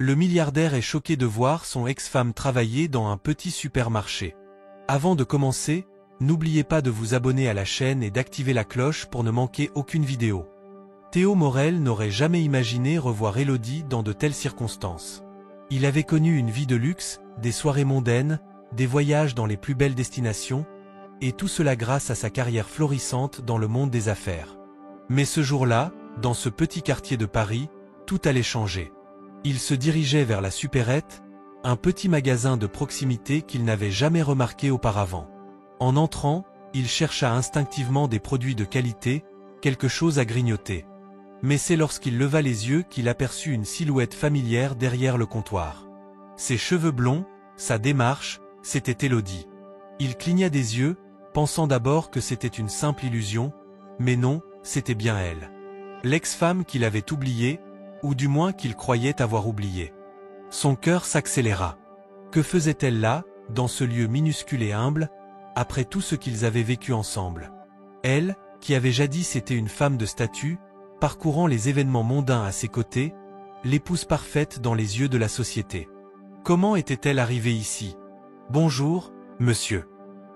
Le milliardaire est choqué de voir son ex-femme travailler dans un petit supermarché. Avant de commencer, n'oubliez pas de vous abonner à la chaîne et d'activer la cloche pour ne manquer aucune vidéo. Théo Morel n'aurait jamais imaginé revoir Élodie dans de telles circonstances. Il avait connu une vie de luxe, des soirées mondaines, des voyages dans les plus belles destinations, et tout cela grâce à sa carrière florissante dans le monde des affaires. Mais ce jour-là, dans ce petit quartier de Paris, tout allait changer. Il se dirigeait vers la supérette, un petit magasin de proximité qu'il n'avait jamais remarqué auparavant. En entrant, il chercha instinctivement des produits de qualité, quelque chose à grignoter. Mais c'est lorsqu'il leva les yeux qu'il aperçut une silhouette familière derrière le comptoir. Ses cheveux blonds, sa démarche, c'était Élodie. Il cligna des yeux, pensant d'abord que c'était une simple illusion, mais non, c'était bien elle. L'ex-femme qu'il avait oubliée, ou du moins qu'il croyait avoir oubliée. Son cœur s'accéléra. Que faisait-elle là, dans ce lieu minuscule et humble, après tout ce qu'ils avaient vécu ensemble? Elle, qui avait jadis été une femme de statut, parcourant les événements mondains à ses côtés, l'épouse parfaite dans les yeux de la société. Comment était-elle arrivée ici? Bonjour, monsieur.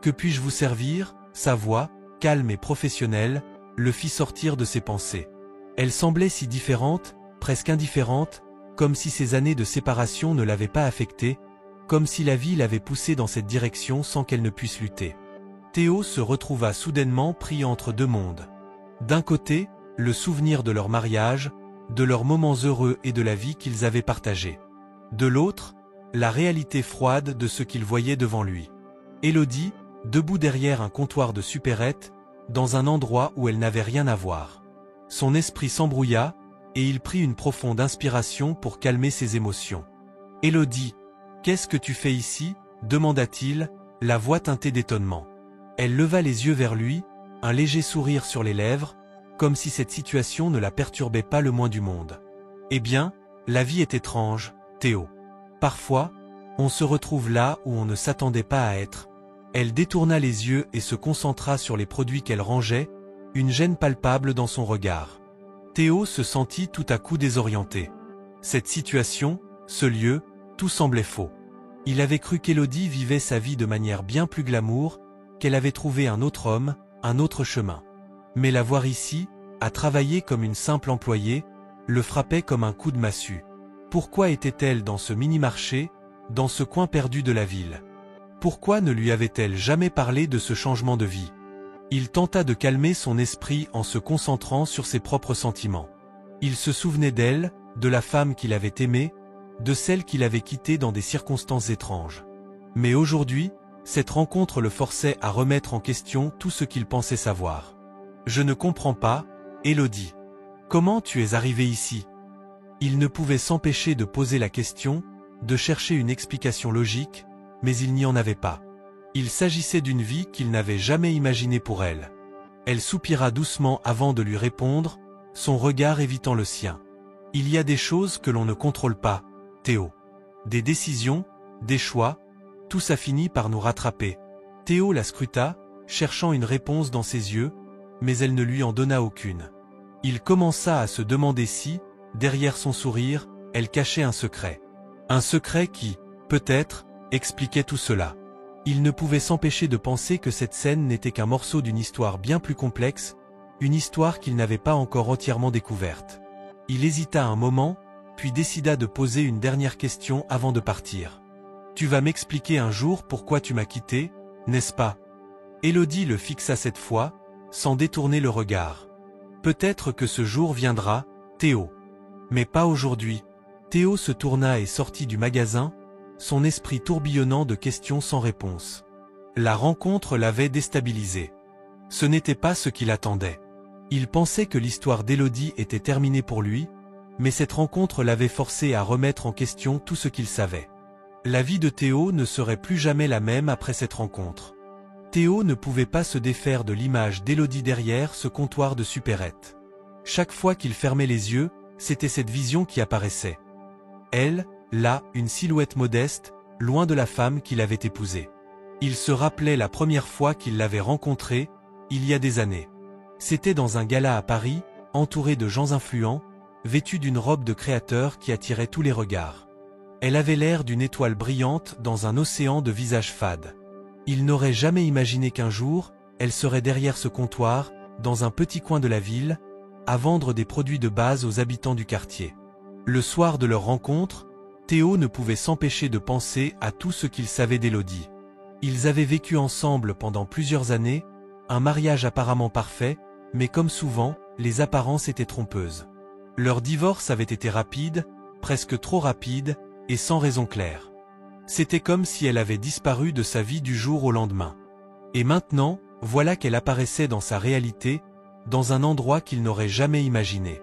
Que puis-je vous servir? Sa voix, calme et professionnelle, le fit sortir de ses pensées. Elle semblait si différente, presque indifférente, comme si ces années de séparation ne l'avaient pas affectée, comme si la vie l'avait poussée dans cette direction sans qu'elle ne puisse lutter. Théo se retrouva soudainement pris entre deux mondes. D'un côté, le souvenir de leur mariage, de leurs moments heureux et de la vie qu'ils avaient partagée. De l'autre, la réalité froide de ce qu'il voyait devant lui. Élodie, debout derrière un comptoir de supérette, dans un endroit où elle n'avait rien à voir. Son esprit s'embrouilla, et il prit une profonde inspiration pour calmer ses émotions. « Élodie, qu'est-ce que tu fais ici ?» demanda-t-il, la voix teintée d'étonnement. Elle leva les yeux vers lui, un léger sourire sur les lèvres, comme si cette situation ne la perturbait pas le moins du monde. « Eh bien, la vie est étrange, Théo. Parfois, on se retrouve là où on ne s'attendait pas à être. » Elle détourna les yeux et se concentra sur les produits qu'elle rangeait, une gêne palpable dans son regard. Théo se sentit tout à coup désorienté. Cette situation, ce lieu, tout semblait faux. Il avait cru qu'Élodie vivait sa vie de manière bien plus glamour, qu'elle avait trouvé un autre homme, un autre chemin. Mais la voir ici, à travailler comme une simple employée, le frappait comme un coup de massue. Pourquoi était-elle dans ce mini-marché, dans ce coin perdu de la ville? Pourquoi ne lui avait-elle jamais parlé de ce changement de vie? Il tenta de calmer son esprit en se concentrant sur ses propres sentiments. Il se souvenait d'elle, de la femme qu'il avait aimée, de celle qu'il avait quittée dans des circonstances étranges. Mais aujourd'hui, cette rencontre le forçait à remettre en question tout ce qu'il pensait savoir. « Je ne comprends pas, Élodie. Comment tu es arrivée ici ?» Il ne pouvait s'empêcher de poser la question, de chercher une explication logique, mais il n'y en avait pas. Il s'agissait d'une vie qu'il n'avait jamais imaginée pour elle. Elle soupira doucement avant de lui répondre, son regard évitant le sien. « Il y a des choses que l'on ne contrôle pas, Théo. Des décisions, des choix, tout ça finit par nous rattraper. » Théo la scruta, cherchant une réponse dans ses yeux, mais elle ne lui en donna aucune. Il commença à se demander si, derrière son sourire, elle cachait un secret. Un secret qui, peut-être, expliquait tout cela. Il ne pouvait s'empêcher de penser que cette scène n'était qu'un morceau d'une histoire bien plus complexe, une histoire qu'il n'avait pas encore entièrement découverte. Il hésita un moment, puis décida de poser une dernière question avant de partir. « Tu vas m'expliquer un jour pourquoi tu m'as quitté, n'est-ce pas ?» Élodie le fixa cette fois, sans détourner le regard. « Peut-être que ce jour viendra, Théo. Mais pas aujourd'hui. » Théo se tourna et sortit du magasin, son esprit tourbillonnant de questions sans réponse. La rencontre l'avait déstabilisé. Ce n'était pas ce qu'il attendait. Il pensait que l'histoire d'Élodie était terminée pour lui, mais cette rencontre l'avait forcé à remettre en question tout ce qu'il savait. La vie de Théo ne serait plus jamais la même après cette rencontre. Théo ne pouvait pas se défaire de l'image d'Élodie derrière ce comptoir de supérette. Chaque fois qu'il fermait les yeux, c'était cette vision qui apparaissait. Elle, là, une silhouette modeste, loin de la femme qu'il avait épousée. Il se rappelait la première fois qu'il l'avait rencontrée, il y a des années. C'était dans un gala à Paris, entouré de gens influents, vêtu d'une robe de créateur qui attirait tous les regards. Elle avait l'air d'une étoile brillante dans un océan de visages fades. Il n'aurait jamais imaginé qu'un jour, elle serait derrière ce comptoir, dans un petit coin de la ville, à vendre des produits de base aux habitants du quartier. Le soir de leur rencontre, Théo ne pouvait s'empêcher de penser à tout ce qu'il savait d'Élodie. Ils avaient vécu ensemble pendant plusieurs années, un mariage apparemment parfait, mais comme souvent, les apparences étaient trompeuses. Leur divorce avait été rapide, presque trop rapide, et sans raison claire. C'était comme si elle avait disparu de sa vie du jour au lendemain. Et maintenant, voilà qu'elle apparaissait dans sa réalité, dans un endroit qu'il n'aurait jamais imaginé.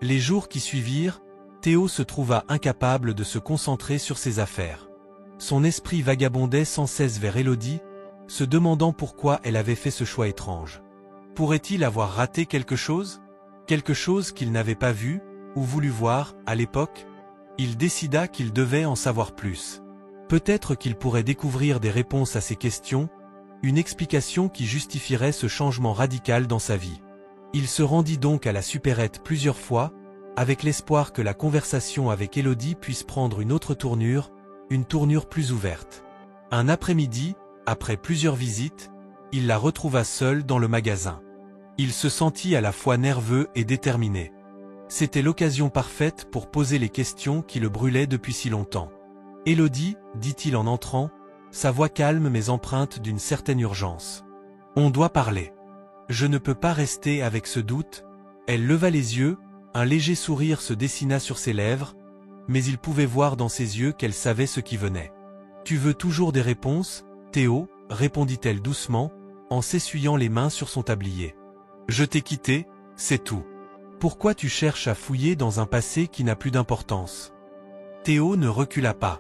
Les jours qui suivirent, Théo se trouva incapable de se concentrer sur ses affaires. Son esprit vagabondait sans cesse vers Élodie, se demandant pourquoi elle avait fait ce choix étrange. Pourrait-il avoir raté quelque chose? Quelque chose qu'il n'avait pas vu, ou voulu voir, à l'époque? Il décida qu'il devait en savoir plus. Peut-être qu'il pourrait découvrir des réponses à ces questions, une explication qui justifierait ce changement radical dans sa vie. Il se rendit donc à la supérette plusieurs fois, avec l'espoir que la conversation avec Élodie puisse prendre une autre tournure, une tournure plus ouverte. Un après-midi, après plusieurs visites, il la retrouva seule dans le magasin. Il se sentit à la fois nerveux et déterminé. C'était l'occasion parfaite pour poser les questions qui le brûlaient depuis si longtemps. « Élodie, dit-il en entrant, sa voix calme mais empreinte d'une certaine urgence. On doit parler. Je ne peux pas rester avec ce doute. » Elle leva les yeux, un léger sourire se dessina sur ses lèvres, mais il pouvait voir dans ses yeux qu'elle savait ce qui venait. « Tu veux toujours des réponses, Théo ?» répondit-elle doucement, en s'essuyant les mains sur son tablier. « Je t'ai quitté, c'est tout. Pourquoi tu cherches à fouiller dans un passé qui n'a plus d'importance ?» Théo ne recula pas.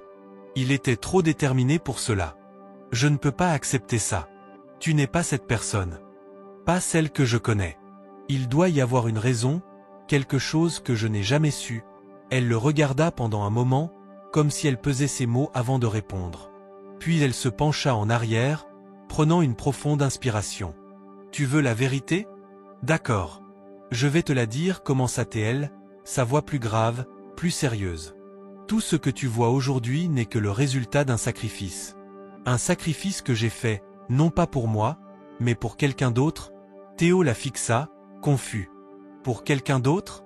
Il était trop déterminé pour cela. « Je ne peux pas accepter ça. Tu n'es pas cette personne. Pas celle que je connais. Il doit y avoir une raison, quelque chose que je n'ai jamais su. » Elle le regarda pendant un moment, comme si elle pesait ses mots avant de répondre. Puis elle se pencha en arrière, prenant une profonde inspiration. « Tu veux la vérité? D'accord. Je vais te la dire, commença-t-elle, sa voix plus grave, plus sérieuse. Tout ce que tu vois aujourd'hui n'est que le résultat d'un sacrifice. Un sacrifice que j'ai fait, non pas pour moi, mais pour quelqu'un d'autre. » Théo la fixa, confus. « Pour quelqu'un d'autre?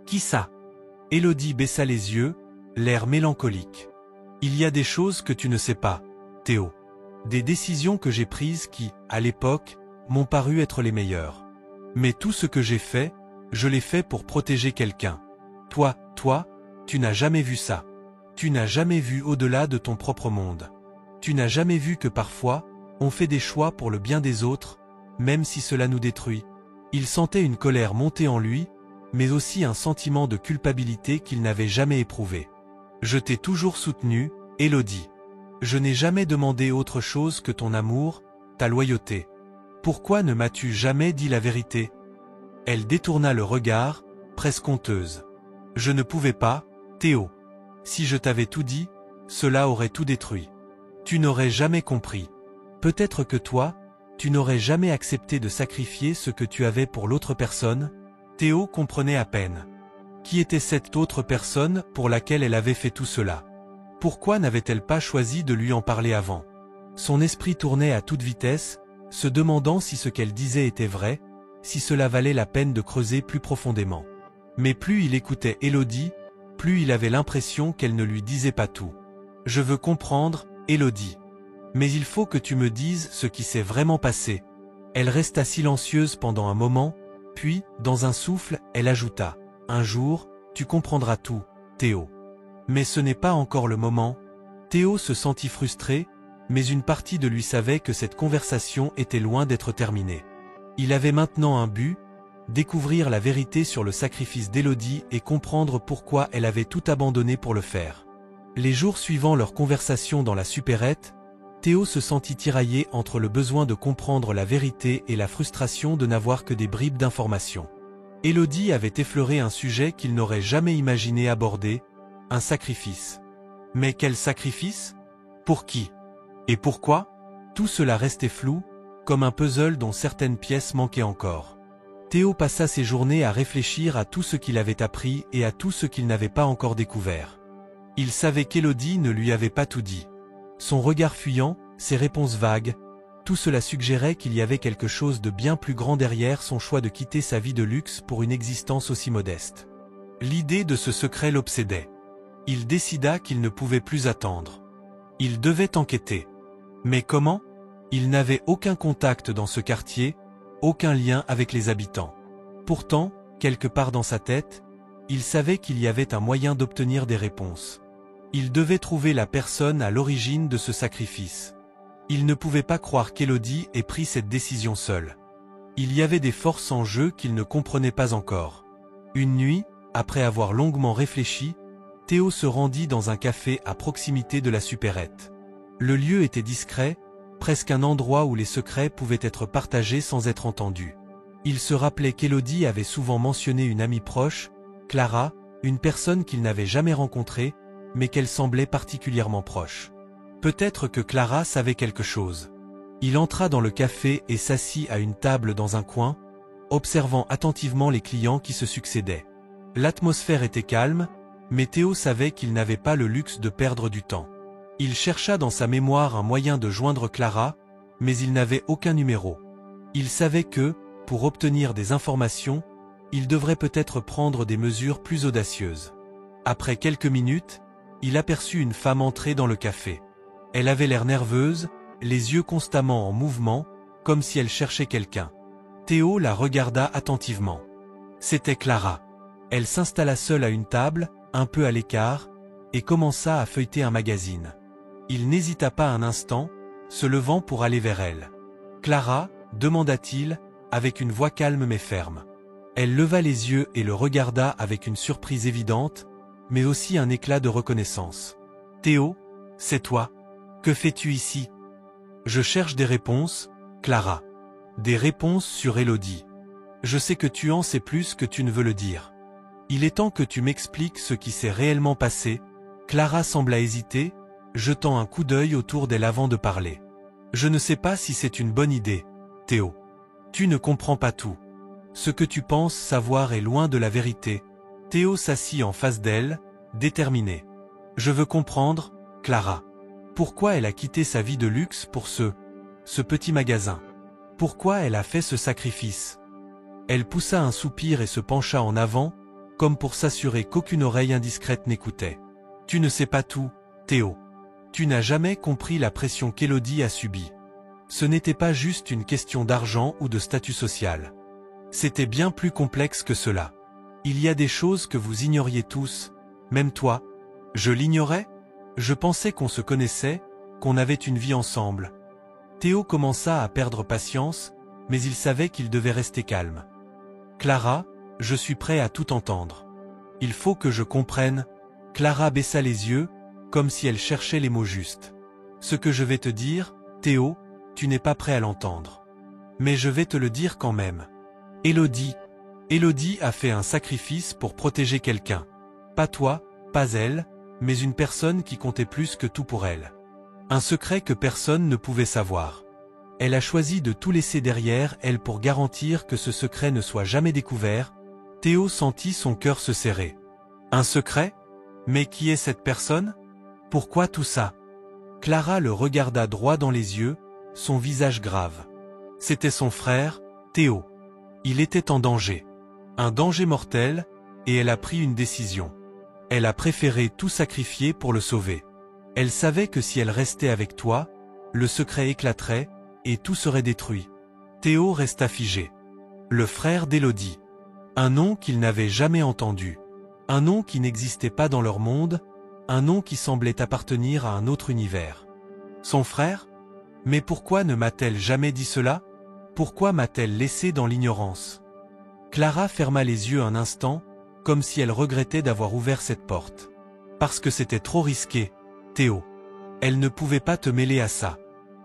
Qui ça ?» Élodie baissa les yeux, l'air mélancolique. « Il y a des choses que tu ne sais pas, Théo. Des décisions que j'ai prises qui, à l'époque, m'ont paru être les meilleures. Mais tout ce que j'ai fait, je l'ai fait pour protéger quelqu'un. Toi, tu n'as jamais vu ça. Tu n'as jamais vu au-delà de ton propre monde. Tu n'as jamais vu que parfois, on fait des choix pour le bien des autres, même si cela nous détruit. » Il sentait une colère monter en lui, mais aussi un sentiment de culpabilité qu'il n'avait jamais éprouvé. « Je t'ai toujours soutenu, Élodie. Je n'ai jamais demandé autre chose que ton amour, ta loyauté. Pourquoi ne m'as-tu jamais dit la vérité ?» Elle détourna le regard, presque honteuse. « Je ne pouvais pas, Théo. Si je t'avais tout dit, cela aurait tout détruit. Tu n'aurais jamais compris. Peut-être que toi, tu n'aurais jamais accepté de sacrifier ce que tu avais pour l'autre personne. » Théo comprenait à peine. Qui était cette autre personne pour laquelle elle avait fait tout cela? Pourquoi n'avait-elle pas choisi de lui en parler avant? Son esprit tournait à toute vitesse, se demandant si ce qu'elle disait était vrai, si cela valait la peine de creuser plus profondément. Mais plus il écoutait Élodie, plus il avait l'impression qu'elle ne lui disait pas tout. « Je veux comprendre, Élodie. Mais il faut que tu me dises ce qui s'est vraiment passé. » Elle resta silencieuse pendant un moment, puis, dans un souffle, elle ajouta « Un jour, tu comprendras tout, Théo. » Mais ce n'est pas encore le moment. Théo se sentit frustré, mais une partie de lui savait que cette conversation était loin d'être terminée. Il avait maintenant un but, découvrir la vérité sur le sacrifice d'Élodie et comprendre pourquoi elle avait tout abandonné pour le faire. Les jours suivant leur conversation dans la supérette, Théo se sentit tiraillé entre le besoin de comprendre la vérité et la frustration de n'avoir que des bribes d'informations. Élodie avait effleuré un sujet qu'il n'aurait jamais imaginé aborder, un sacrifice. Mais quel sacrifice? Pour qui? Et pourquoi? Tout cela restait flou, comme un puzzle dont certaines pièces manquaient encore. Théo passa ses journées à réfléchir à tout ce qu'il avait appris et à tout ce qu'il n'avait pas encore découvert. Il savait qu'Élodie ne lui avait pas tout dit. Son regard fuyant, ses réponses vagues, tout cela suggérait qu'il y avait quelque chose de bien plus grand derrière son choix de quitter sa vie de luxe pour une existence aussi modeste. L'idée de ce secret l'obsédait. Il décida qu'il ne pouvait plus attendre. Il devait enquêter. Mais comment? Il n'avait aucun contact dans ce quartier, aucun lien avec les habitants. Pourtant, quelque part dans sa tête, il savait qu'il y avait un moyen d'obtenir des réponses. Il devait trouver la personne à l'origine de ce sacrifice. Il ne pouvait pas croire qu'Élodie ait pris cette décision seule. Il y avait des forces en jeu qu'il ne comprenait pas encore. Une nuit, après avoir longuement réfléchi, Théo se rendit dans un café à proximité de la supérette. Le lieu était discret, presque un endroit où les secrets pouvaient être partagés sans être entendus. Il se rappelait qu'Élodie avait souvent mentionné une amie proche, Clara, une personne qu'il n'avait jamais rencontrée, mais qu'elle semblait particulièrement proche. Peut-être que Clara savait quelque chose. Il entra dans le café et s'assit à une table dans un coin, observant attentivement les clients qui se succédaient. L'atmosphère était calme, mais Théo savait qu'il n'avait pas le luxe de perdre du temps. Il chercha dans sa mémoire un moyen de joindre Clara, mais il n'avait aucun numéro. Il savait que, pour obtenir des informations, il devrait peut-être prendre des mesures plus audacieuses. Après quelques minutes, il aperçut une femme entrer dans le café. Elle avait l'air nerveuse, les yeux constamment en mouvement, comme si elle cherchait quelqu'un. Théo la regarda attentivement. C'était Clara. Elle s'installa seule à une table, un peu à l'écart, et commença à feuilleter un magazine. Il n'hésita pas un instant, se levant pour aller vers elle. « Clara ?» demanda-t-il, avec une voix calme mais ferme. Elle leva les yeux et le regarda avec une surprise évidente, mais aussi un éclat de reconnaissance. « Théo, c'est toi. Que fais-tu ici ?»« Je cherche des réponses, Clara. Des réponses sur Élodie. Je sais que tu en sais plus que tu ne veux le dire. Il est temps que tu m'expliques ce qui s'est réellement passé. » Clara sembla hésiter, jetant un coup d'œil autour d'elle avant de parler. « Je ne sais pas si c'est une bonne idée, Théo. Tu ne comprends pas tout. Ce que tu penses savoir est loin de la vérité. » Théo s'assit en face d'elle, déterminé. « Je veux comprendre, Clara. Pourquoi elle a quitté sa vie de luxe pour ce petit magasin? Pourquoi elle a fait ce sacrifice ?» Elle poussa un soupir et se pencha en avant, comme pour s'assurer qu'aucune oreille indiscrète n'écoutait. « Tu ne sais pas tout, Théo. Tu n'as jamais compris la pression qu'Élodie a subie. Ce n'était pas juste une question d'argent ou de statut social. C'était bien plus complexe que cela. Il y a des choses que vous ignoriez tous, même toi. Je l'ignorais? Je pensais qu'on se connaissait, qu'on avait une vie ensemble. » Théo commença à perdre patience, mais il savait qu'il devait rester calme. « Clara, je suis prêt à tout entendre. Il faut que je comprenne. » Clara baissa les yeux, comme si elle cherchait les mots justes. « Ce que je vais te dire, Théo, tu n'es pas prêt à l'entendre. Mais je vais te le dire quand même. Élodie. Élodie a fait un sacrifice pour protéger quelqu'un. Pas toi, pas elle, mais une personne qui comptait plus que tout pour elle. Un secret que personne ne pouvait savoir. Elle a choisi de tout laisser derrière elle pour garantir que ce secret ne soit jamais découvert. » Théo sentit son cœur se serrer. « Un secret? Mais qui est cette personne? Pourquoi tout ça ?» Clara le regarda droit dans les yeux, son visage grave. C'était son frère, Théo. Il était en danger. Un danger mortel, et elle a pris une décision. Elle a préféré tout sacrifier pour le sauver. Elle savait que si elle restait avec toi, le secret éclaterait, et tout serait détruit. Théo resta figé. Le frère d'Élodie. Un nom qu'il n'avait jamais entendu. Un nom qui n'existait pas dans leur monde, un nom qui semblait appartenir à un autre univers. Son frère? Mais pourquoi ne m'a-t-elle jamais dit cela? Pourquoi m'a-t-elle laissé dans l'ignorance? Clara ferma les yeux un instant, comme si elle regrettait d'avoir ouvert cette porte. Parce que c'était trop risqué, Théo. Elle ne pouvait pas te mêler à ça.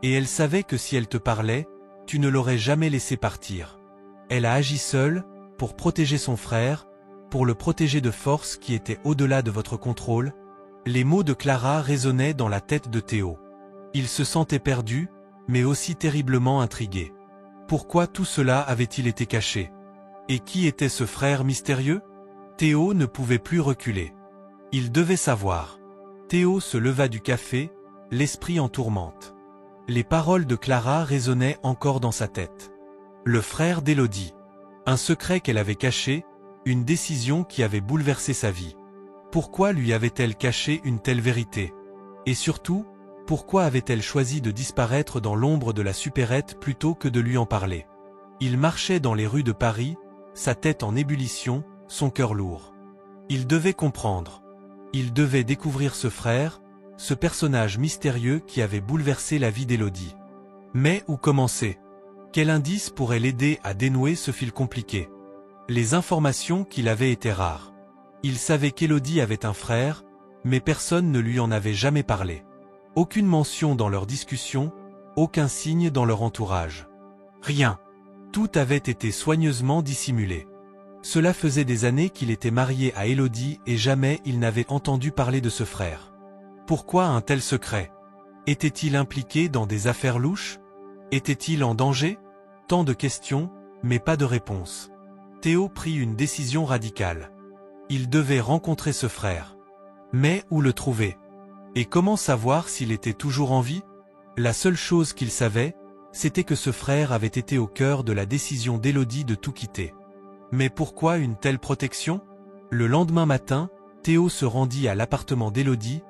Et elle savait que si elle te parlait, tu ne l'aurais jamais laissé partir. Elle a agi seule, pour protéger son frère, pour le protéger de forces qui étaient au-delà de votre contrôle. Les mots de Clara résonnaient dans la tête de Théo. Il se sentait perdu, mais aussi terriblement intrigué. Pourquoi tout cela avait-il été caché? Et qui était ce frère mystérieux? Théo ne pouvait plus reculer. Il devait savoir. Théo se leva du café, l'esprit en tourmente. Les paroles de Clara résonnaient encore dans sa tête. Le frère d'Élodie. Un secret qu'elle avait caché, une décision qui avait bouleversé sa vie. Pourquoi lui avait-elle caché une telle vérité? Et surtout, pourquoi avait-elle choisi de disparaître dans l'ombre de la supérette plutôt que de lui en parler? Il marchait dans les rues de Paris, sa tête en ébullition, son cœur lourd. Il devait comprendre. Il devait découvrir ce frère, ce personnage mystérieux qui avait bouleversé la vie d'Élodie. Mais où commencer? Quel indice pourrait l'aider à dénouer ce fil compliqué? Les informations qu'il avait étaient rares. Il savait qu'Élodie avait un frère, mais personne ne lui en avait jamais parlé. Aucune mention dans leur discussion, aucun signe dans leur entourage. Rien. Tout avait été soigneusement dissimulé. Cela faisait des années qu'il était marié à Élodie et jamais il n'avait entendu parler de ce frère. Pourquoi un tel secret? Était-il impliqué dans des affaires louches? Était-il en danger? Tant de questions, mais pas de réponse. Théo prit une décision radicale. Il devait rencontrer ce frère. Mais où le trouver? Et comment savoir s'il était toujours en vie? La seule chose qu'il savait, c'était que ce frère avait été au cœur de la décision d'Élodie de tout quitter. Mais pourquoi une telle protection? Le lendemain matin, Théo se rendit à l'appartement d'Élodie,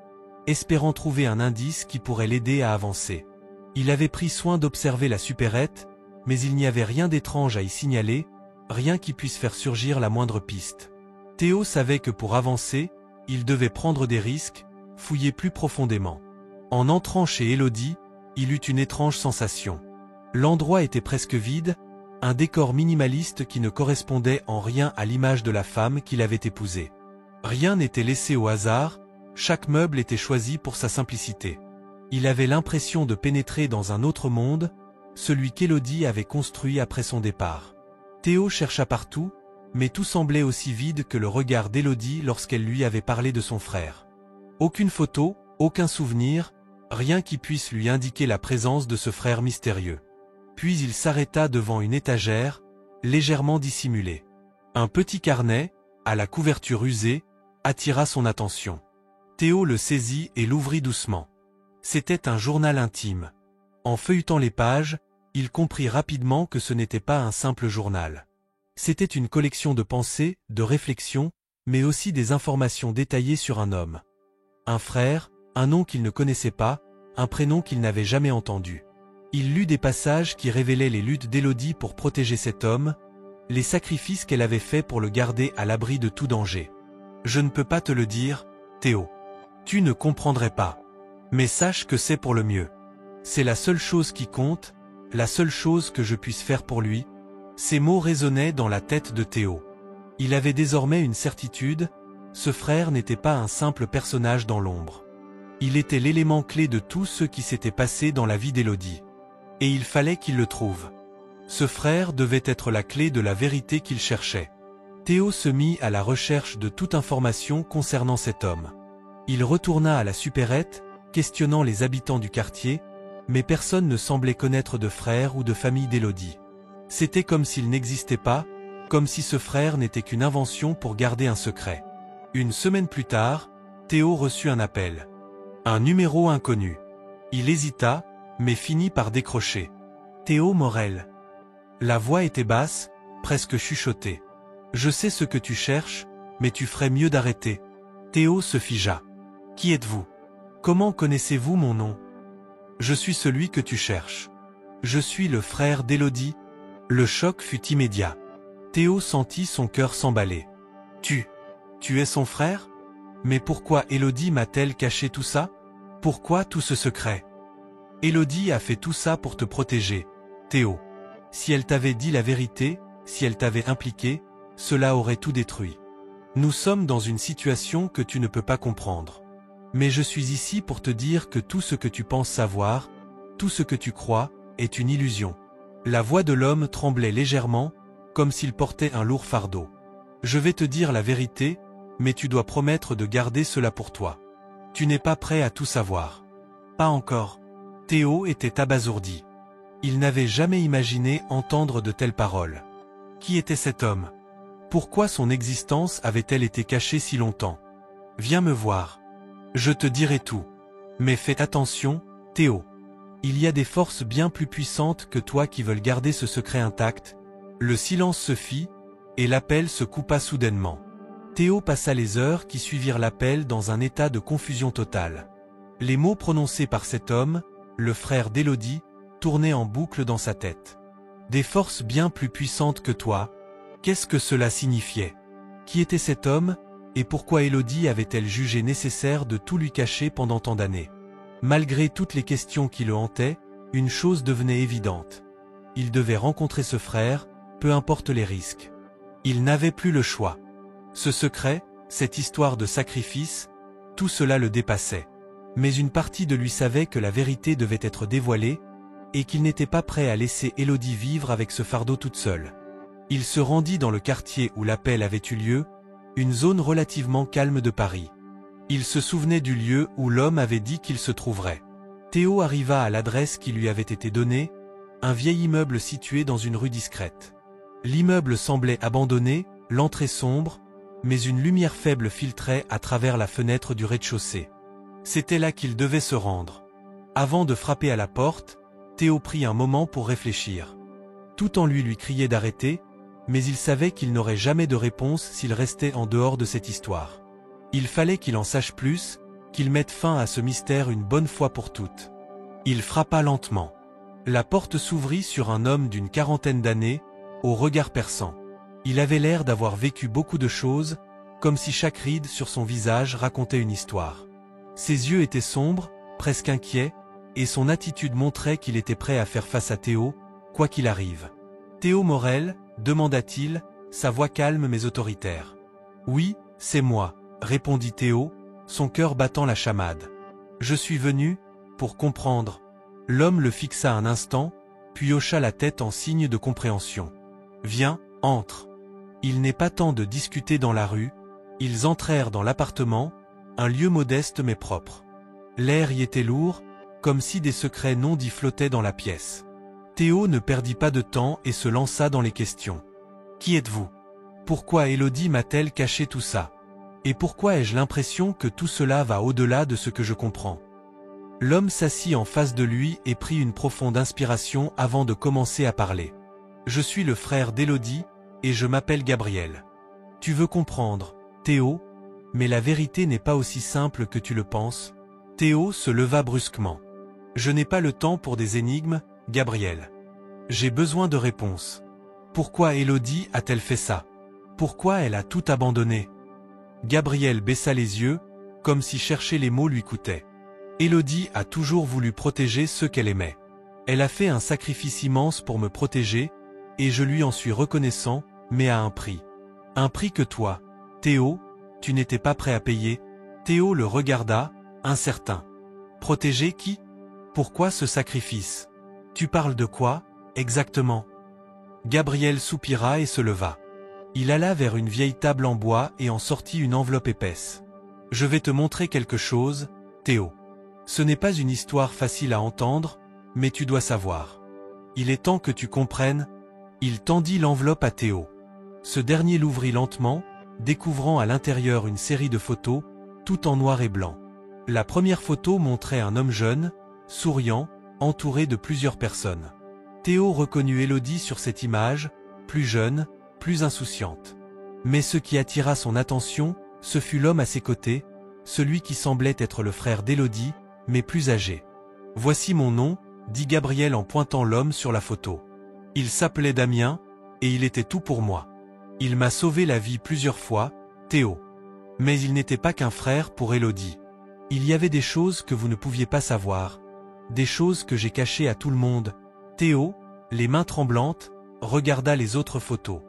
espérant trouver un indice qui pourrait l'aider à avancer. Il avait pris soin d'observer la supérette, mais il n'y avait rien d'étrange à y signaler, rien qui puisse faire surgir la moindre piste. Théo savait que pour avancer, il devait prendre des risques, fouiller plus profondément. En entrant chez Élodie, il eut une étrange sensation. L'endroit était presque vide, un décor minimaliste qui ne correspondait en rien à l'image de la femme qu'il avait épousée. Rien n'était laissé au hasard, chaque meuble était choisi pour sa simplicité. Il avait l'impression de pénétrer dans un autre monde, celui qu'Élodie avait construit après son départ. Théo chercha partout, mais tout semblait aussi vide que le regard d'Élodie lorsqu'elle lui avait parlé de son frère. Aucune photo, aucun souvenir, rien qui puisse lui indiquer la présence de ce frère mystérieux. Puis il s'arrêta devant une étagère, légèrement dissimulée. Un petit carnet, à la couverture usée, attira son attention. Théo le saisit et l'ouvrit doucement. C'était un journal intime. En feuilletant les pages, il comprit rapidement que ce n'était pas un simple journal. C'était une collection de pensées, de réflexions, mais aussi des informations détaillées sur un homme. Un frère, un nom qu'il ne connaissait pas, un prénom qu'il n'avait jamais entendu. Il lut des passages qui révélaient les luttes d'Élodie pour protéger cet homme, les sacrifices qu'elle avait faits pour le garder à l'abri de tout danger. Je ne peux pas te le dire, Théo. Tu ne comprendrais pas. Mais sache que c'est pour le mieux. C'est la seule chose qui compte, la seule chose que je puisse faire pour lui. Ces mots résonnaient dans la tête de Théo. Il avait désormais une certitude, ce frère n'était pas un simple personnage dans l'ombre. Il était l'élément clé de tout ce qui s'était passé dans la vie d'Élodie. Et il fallait qu'il le trouve. Ce frère devait être la clé de la vérité qu'il cherchait. Théo se mit à la recherche de toute information concernant cet homme. Il retourna à la supérette, questionnant les habitants du quartier, mais personne ne semblait connaître de frère ou de famille d'Élodie. C'était comme s'il n'existait pas, comme si ce frère n'était qu'une invention pour garder un secret. Une semaine plus tard, Théo reçut un appel. Un numéro inconnu. Il hésita, mais finit par décrocher. Théo Morel. La voix était basse, presque chuchotée. Je sais ce que tu cherches, mais tu ferais mieux d'arrêter. Théo se figea. Qui êtes-vous? Comment connaissez-vous mon nom? Je suis celui que tu cherches. Je suis le frère d'Élodie. Le choc fut immédiat. Théo sentit son cœur s'emballer. Tu es son frère? Mais pourquoi Élodie m'a-t-elle caché tout ça? Pourquoi tout ce secret? Élodie a fait tout ça pour te protéger, Théo. Si elle t'avait dit la vérité, si elle t'avait impliqué, cela aurait tout détruit. Nous sommes dans une situation que tu ne peux pas comprendre. Mais je suis ici pour te dire que tout ce que tu penses savoir, tout ce que tu crois, est une illusion. La voix de l'homme tremblait légèrement, comme s'il portait un lourd fardeau. Je vais te dire la vérité, mais tu dois promettre de garder cela pour toi. Tu n'es pas prêt à tout savoir. Pas encore. Théo était abasourdi. Il n'avait jamais imaginé entendre de telles paroles. Qui était cet homme? Pourquoi son existence avait-elle été cachée si longtemps? Viens me voir. Je te dirai tout. Mais fais attention, Théo. Il y a des forces bien plus puissantes que toi qui veulent garder ce secret intact. » Le silence se fit, et l'appel se coupa soudainement. Théo passa les heures qui suivirent l'appel dans un état de confusion totale. Les mots prononcés par cet homme, le frère d'Élodie, tournaient en boucle dans sa tête. Des forces bien plus puissantes que toi. Qu'est-ce que cela signifiait? Qui était cet homme, et pourquoi Élodie avait-elle jugé nécessaire de tout lui cacher pendant tant d'années? Malgré toutes les questions qui le hantaient, une chose devenait évidente. Il devait rencontrer ce frère, peu importe les risques. Il n'avait plus le choix. Ce secret, cette histoire de sacrifice, tout cela le dépassait. Mais une partie de lui savait que la vérité devait être dévoilée, et qu'il n'était pas prêt à laisser Élodie vivre avec ce fardeau toute seule. Il se rendit dans le quartier où l'appel avait eu lieu, une zone relativement calme de Paris. Il se souvenait du lieu où l'homme avait dit qu'il se trouverait. Théo arriva à l'adresse qui lui avait été donnée, un vieil immeuble situé dans une rue discrète. L'immeuble semblait abandonné, l'entrée sombre, mais une lumière faible filtrait à travers la fenêtre du rez-de-chaussée. C'était là qu'il devait se rendre. Avant de frapper à la porte, Théo prit un moment pour réfléchir. Tout en lui criait d'arrêter, mais il savait qu'il n'aurait jamais de réponse s'il restait en dehors de cette histoire. Il fallait qu'il en sache plus, qu'il mette fin à ce mystère une bonne fois pour toutes. Il frappa lentement. La porte s'ouvrit sur un homme d'une quarantaine d'années, au regard perçant. Il avait l'air d'avoir vécu beaucoup de choses, comme si chaque ride sur son visage racontait une histoire. Ses yeux étaient sombres, presque inquiets, et son attitude montrait qu'il était prêt à faire face à Théo, quoi qu'il arrive. « Théo Morel ?» demanda-t-il, sa voix calme mais autoritaire. « Oui, c'est moi, » répondit Théo, son cœur battant la chamade. « Je suis venu, pour comprendre. » L'homme le fixa un instant, puis hocha la tête en signe de compréhension. « Viens, entre. » Il n'est pas temps de discuter dans la rue. Ils entrèrent dans l'appartement, un lieu modeste mais propre. L'air y était lourd, comme si des secrets non dits flottaient dans la pièce. Théo ne perdit pas de temps et se lança dans les questions. « Qui êtes-vous? Pourquoi Élodie m'a-t-elle caché tout ça? Et pourquoi ai-je l'impression que tout cela va au-delà de ce que je comprends ?» L'homme s'assit en face de lui et prit une profonde inspiration avant de commencer à parler. « Je suis le frère d'Élodie, et je m'appelle Gabriel. Tu veux comprendre, Théo, mais la vérité n'est pas aussi simple que tu le penses. » Théo se leva brusquement. « Je n'ai pas le temps pour des énigmes, Gabriel. J'ai besoin de réponses. Pourquoi Élodie a-t-elle fait ça? Pourquoi elle a tout abandonné? » Gabriel baissa les yeux, comme si chercher les mots lui coûtait. Élodie a toujours voulu protéger ceux qu'elle aimait. Elle a fait un sacrifice immense pour me protéger, et je lui en suis reconnaissant, mais à un prix. Un prix que toi, Théo, tu n'étais pas prêt à payer. Théo le regarda, incertain. Protéger qui? Pourquoi ce sacrifice? Tu parles de quoi, exactement? Gabriel soupira et se leva. Il alla vers une vieille table en bois et en sortit une enveloppe épaisse. « Je vais te montrer quelque chose, Théo. Ce n'est pas une histoire facile à entendre, mais tu dois savoir. Il est temps que tu comprennes. » Il tendit l'enveloppe à Théo. Ce dernier l'ouvrit lentement, découvrant à l'intérieur une série de photos, tout en noir et blanc. La première photo montrait un homme jeune, souriant, entouré de plusieurs personnes. Théo reconnut Élodie sur cette image, plus jeune, plus insouciante. Mais ce qui attira son attention, ce fut l'homme à ses côtés, celui qui semblait être le frère d'Élodie, mais plus âgé. « Voici mon nom, » dit Gabriel en pointant l'homme sur la photo. « Il s'appelait Damien, et il était tout pour moi. Il m'a sauvé la vie plusieurs fois, Théo. Mais il n'était pas qu'un frère pour Élodie. Il y avait des choses que vous ne pouviez pas savoir, des choses que j'ai cachées à tout le monde. » Théo, les mains tremblantes, regarda les autres photos.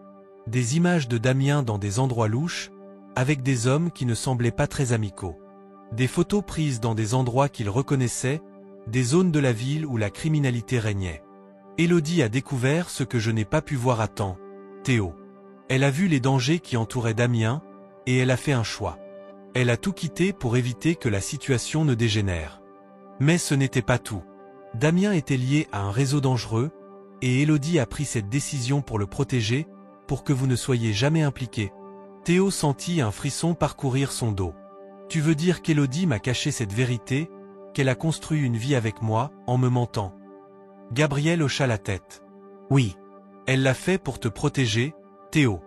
Des images de Damien dans des endroits louches, avec des hommes qui ne semblaient pas très amicaux. Des photos prises dans des endroits qu'il reconnaissait, des zones de la ville où la criminalité régnait. Élodie a découvert ce que je n'ai pas pu voir à temps, Théo. Elle a vu les dangers qui entouraient Damien, et elle a fait un choix. Elle a tout quitté pour éviter que la situation ne dégénère. Mais ce n'était pas tout. Damien était lié à un réseau dangereux, et Élodie a pris cette décision pour le protéger, pour que vous ne soyez jamais impliqués. Théo sentit un frisson parcourir son dos. Tu veux dire qu'Élodie m'a caché cette vérité, qu'elle a construit une vie avec moi, en me mentant? Gabriel hocha la tête. Oui. Elle l'a fait pour te protéger, Théo.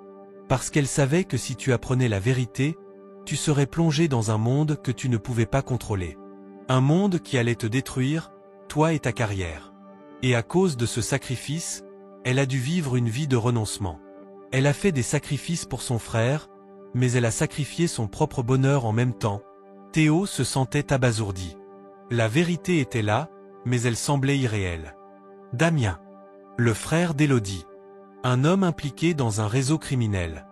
Parce qu'elle savait que si tu apprenais la vérité, tu serais plongé dans un monde que tu ne pouvais pas contrôler. Un monde qui allait te détruire, toi et ta carrière. Et à cause de ce sacrifice, elle a dû vivre une vie de renoncement. Elle a fait des sacrifices pour son frère, mais elle a sacrifié son propre bonheur en même temps. Théo se sentait abasourdi. La vérité était là, mais elle semblait irréelle. Damien, le frère d'Élodie. Un homme impliqué dans un réseau criminel.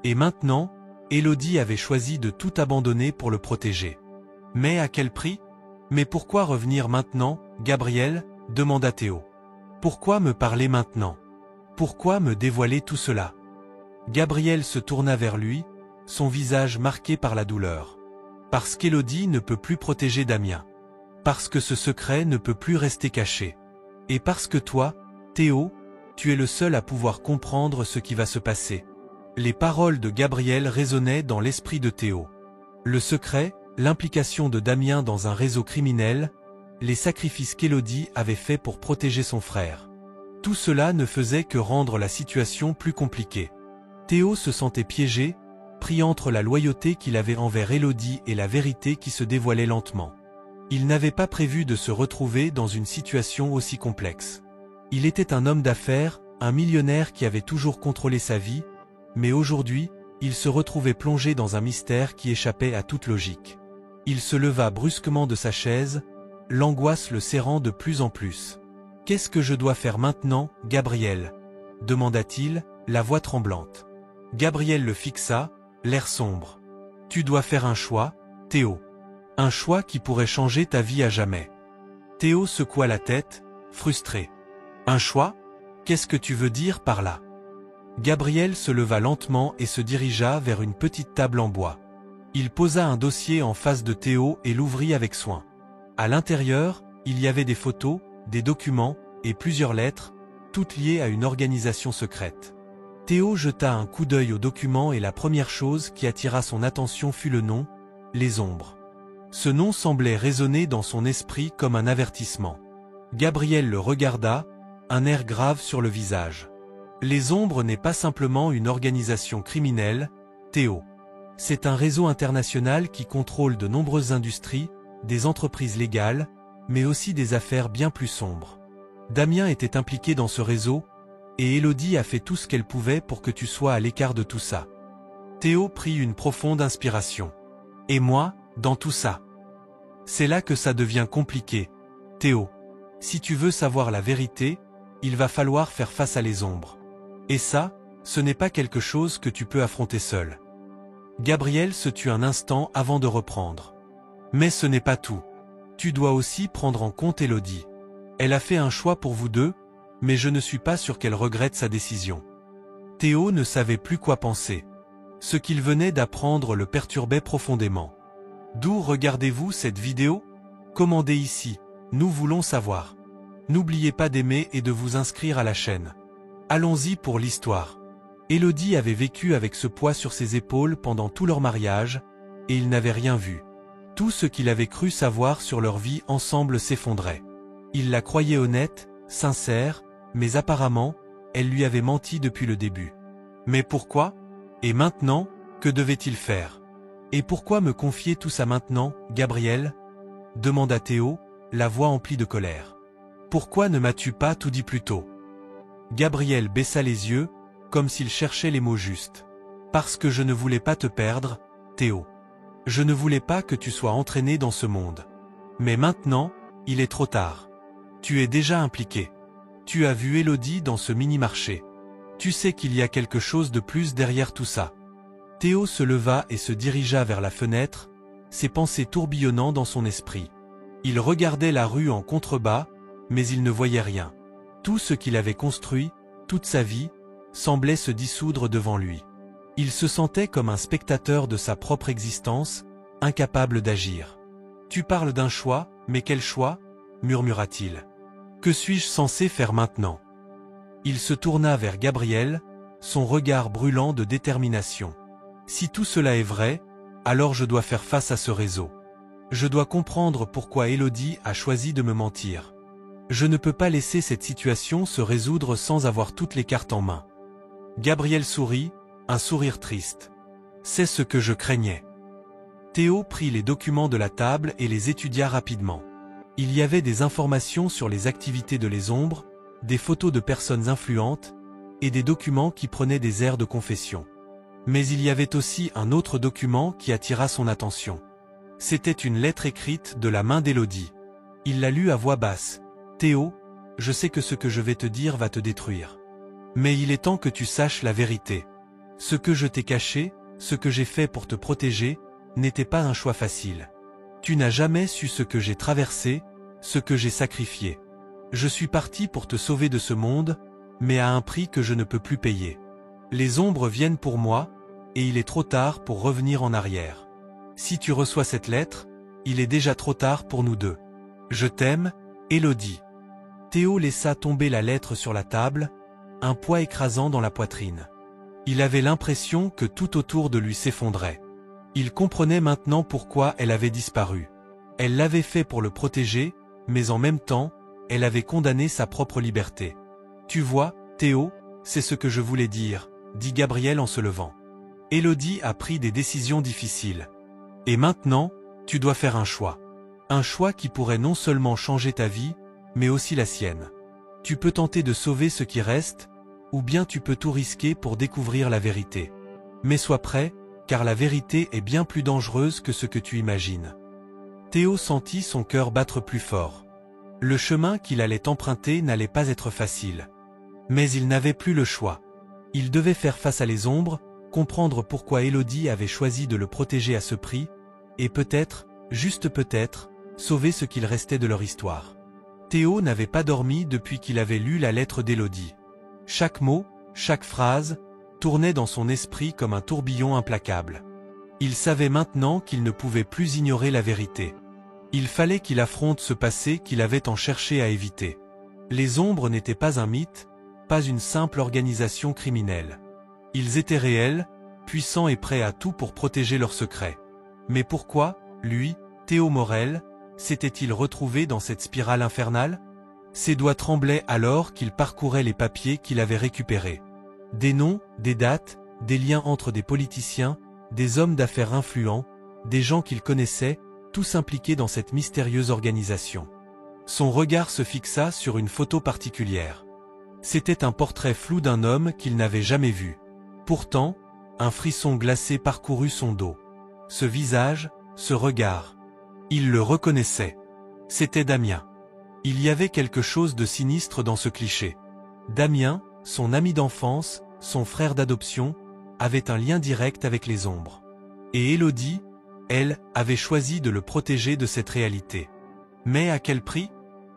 Et maintenant, Élodie avait choisi de tout abandonner pour le protéger. Mais à quel prix? Mais pourquoi revenir maintenant, Gabriel? Demanda Théo. Pourquoi me parler maintenant? Pourquoi me dévoiler tout cela? Gabriel se tourna vers lui, son visage marqué par la douleur. Parce qu'Élodie ne peut plus protéger Damien. Parce que ce secret ne peut plus rester caché. Et parce que toi, Théo, tu es le seul à pouvoir comprendre ce qui va se passer. Les paroles de Gabriel résonnaient dans l'esprit de Théo. Le secret, l'implication de Damien dans un réseau criminel, les sacrifices qu'Élodie avait faits pour protéger son frère. Tout cela ne faisait que rendre la situation plus compliquée. Théo se sentait piégé, pris entre la loyauté qu'il avait envers Élodie et la vérité qui se dévoilait lentement. Il n'avait pas prévu de se retrouver dans une situation aussi complexe. Il était un homme d'affaires, un millionnaire qui avait toujours contrôlé sa vie, mais aujourd'hui, il se retrouvait plongé dans un mystère qui échappait à toute logique. Il se leva brusquement de sa chaise, l'angoisse le serrant de plus en plus. « Qu'est-ce que je dois faire maintenant, Gabriel ?» demanda-t-il, la voix tremblante. Gabriel le fixa, l'air sombre. « Tu dois faire un choix, Théo. Un choix qui pourrait changer ta vie à jamais. » Théo secoua la tête, frustré. « Un choix? Qu'est-ce que tu veux dire par là ?» Gabriel se leva lentement et se dirigea vers une petite table en bois. Il posa un dossier en face de Théo et l'ouvrit avec soin. À l'intérieur, il y avait des photos, des documents et plusieurs lettres, toutes liées à une organisation secrète. Théo jeta un coup d'œil aux documents et la première chose qui attira son attention fut le nom, Les Ombres. Ce nom semblait résonner dans son esprit comme un avertissement. Gabriel le regarda, un air grave sur le visage. Les Ombres n'est pas simplement une organisation criminelle, Théo. C'est un réseau international qui contrôle de nombreuses industries, des entreprises légales, mais aussi des affaires bien plus sombres. Damien était impliqué dans ce réseau, et Élodie a fait tout ce qu'elle pouvait pour que tu sois à l'écart de tout ça. Théo prit une profonde inspiration. Et moi, dans tout ça? C'est là que ça devient compliqué, Théo. Si tu veux savoir la vérité, il va falloir faire face à les ombres. Et ça, ce n'est pas quelque chose que tu peux affronter seul. Gabriel se tut un instant avant de reprendre. Mais ce n'est pas tout. Tu dois aussi prendre en compte Élodie. Elle a fait un choix pour vous deux, mais je ne suis pas sûr qu'elle regrette sa décision. Théo ne savait plus quoi penser. Ce qu'il venait d'apprendre le perturbait profondément. D'où regardez-vous cette vidéo? Commandez ici, nous voulons savoir. N'oubliez pas d'aimer et de vous inscrire à la chaîne. Allons-y pour l'histoire. Élodie avait vécu avec ce poids sur ses épaules pendant tout leur mariage, et il n'avait rien vu. Tout ce qu'il avait cru savoir sur leur vie ensemble s'effondrait. Il la croyait honnête, sincère, mais apparemment, elle lui avait menti depuis le début. Mais pourquoi? Et maintenant, que devait-il faire? Et pourquoi me confier tout ça maintenant, Gabriel? Demanda Théo, la voix emplie de colère. Pourquoi ne m'as-tu pas tout dit plus tôt? Gabriel baissa les yeux, comme s'il cherchait les mots justes. Parce que je ne voulais pas te perdre, Théo. Je ne voulais pas que tu sois entraîné dans ce monde. Mais maintenant, il est trop tard. Tu es déjà impliqué. Tu as vu Élodie dans ce mini-marché. Tu sais qu'il y a quelque chose de plus derrière tout ça. Théo se leva et se dirigea vers la fenêtre, ses pensées tourbillonnant dans son esprit. Il regardait la rue en contrebas, mais il ne voyait rien. Tout ce qu'il avait construit, toute sa vie, semblait se dissoudre devant lui. Il se sentait comme un spectateur de sa propre existence, incapable d'agir. « Tu parles d'un choix, mais quel choix ?» murmura-t-il. « Que suis-je censé faire maintenant ?» Il se tourna vers Gabriel, son regard brûlant de détermination. « Si tout cela est vrai, Alors je dois faire face à ce réseau. Je dois comprendre pourquoi Elodie a choisi de me mentir. Je ne peux pas laisser cette situation se résoudre sans avoir toutes les cartes en main. Gabriel sourit, un sourire triste. C'est ce que je craignais. Théo prit les documents de la table et les étudia rapidement. Il y avait des informations sur les activités de Les Ombres, des photos de personnes influentes, et des documents qui prenaient des airs de confession. Mais il y avait aussi un autre document qui attira son attention. C'était une lettre écrite de la main d'Elodie. Il la lut à voix basse. « Théo, je sais que ce que je vais te dire va te détruire. Mais il est temps que tu saches la vérité. Ce que je t'ai caché, ce que j'ai fait pour te protéger, n'était pas un choix facile. Tu n'as jamais su ce que j'ai traversé, ce que j'ai sacrifié. Je suis parti pour te sauver de ce monde, mais à un prix que je ne peux plus payer. Les ombres viennent pour moi, et il est trop tard pour revenir en arrière. Si tu reçois cette lettre, il est déjà trop tard pour nous deux. Je t'aime, Elodie. » Théo laissa tomber la lettre sur la table, un poids écrasant dans la poitrine. Il avait l'impression que tout autour de lui s'effondrait. Il comprenait maintenant pourquoi elle avait disparu. Elle l'avait fait pour le protéger, mais en même temps, elle avait condamné sa propre liberté. « Tu vois, Théo, c'est ce que je voulais dire, » dit Gabriel en se levant. Elodie a pris des décisions difficiles. Et maintenant, tu dois faire un choix. Un choix qui pourrait non seulement changer ta vie, mais aussi la sienne. Tu peux tenter de sauver ce qui reste, ou bien tu peux tout risquer pour découvrir la vérité. Mais sois prêt, car la vérité est bien plus dangereuse que ce que tu imagines. Théo sentit son cœur battre plus fort. Le chemin qu'il allait emprunter n'allait pas être facile. Mais il n'avait plus le choix. Il devait faire face à Les Ombres, comprendre pourquoi Elodie avait choisi de le protéger à ce prix, et peut-être, juste peut-être, sauver ce qu'il restait de leur histoire. Théo n'avait pas dormi depuis qu'il avait lu la lettre d'Elodie. Chaque mot, chaque phrase, tournait dans son esprit comme un tourbillon implacable. Il savait maintenant qu'il ne pouvait plus ignorer la vérité. Il fallait qu'il affronte ce passé qu'il avait tant cherché à éviter. Les Ombres n'étaient pas un mythe, pas une simple organisation criminelle. Ils étaient réels, puissants et prêts à tout pour protéger leurs secrets. Mais pourquoi, lui, Théo Morel, s'était-il retrouvé dans cette spirale infernale? Ses doigts tremblaient alors qu'il parcourait les papiers qu'il avait récupérés. Des noms, des dates, des liens entre des politiciens, des hommes d'affaires influents, des gens qu'il connaissait, tous impliqués dans cette mystérieuse organisation. Son regard se fixa sur une photo particulière. C'était un portrait flou d'un homme qu'il n'avait jamais vu. Pourtant, un frisson glacé parcourut son dos. Ce visage, ce regard. Il le reconnaissait. C'était Damien. Il y avait quelque chose de sinistre dans ce cliché. Damien, son ami d'enfance, son frère d'adoption, avait un lien direct avec Les Ombres. Et Elodie, elle, avait choisi de le protéger de cette réalité. Mais à quel prix?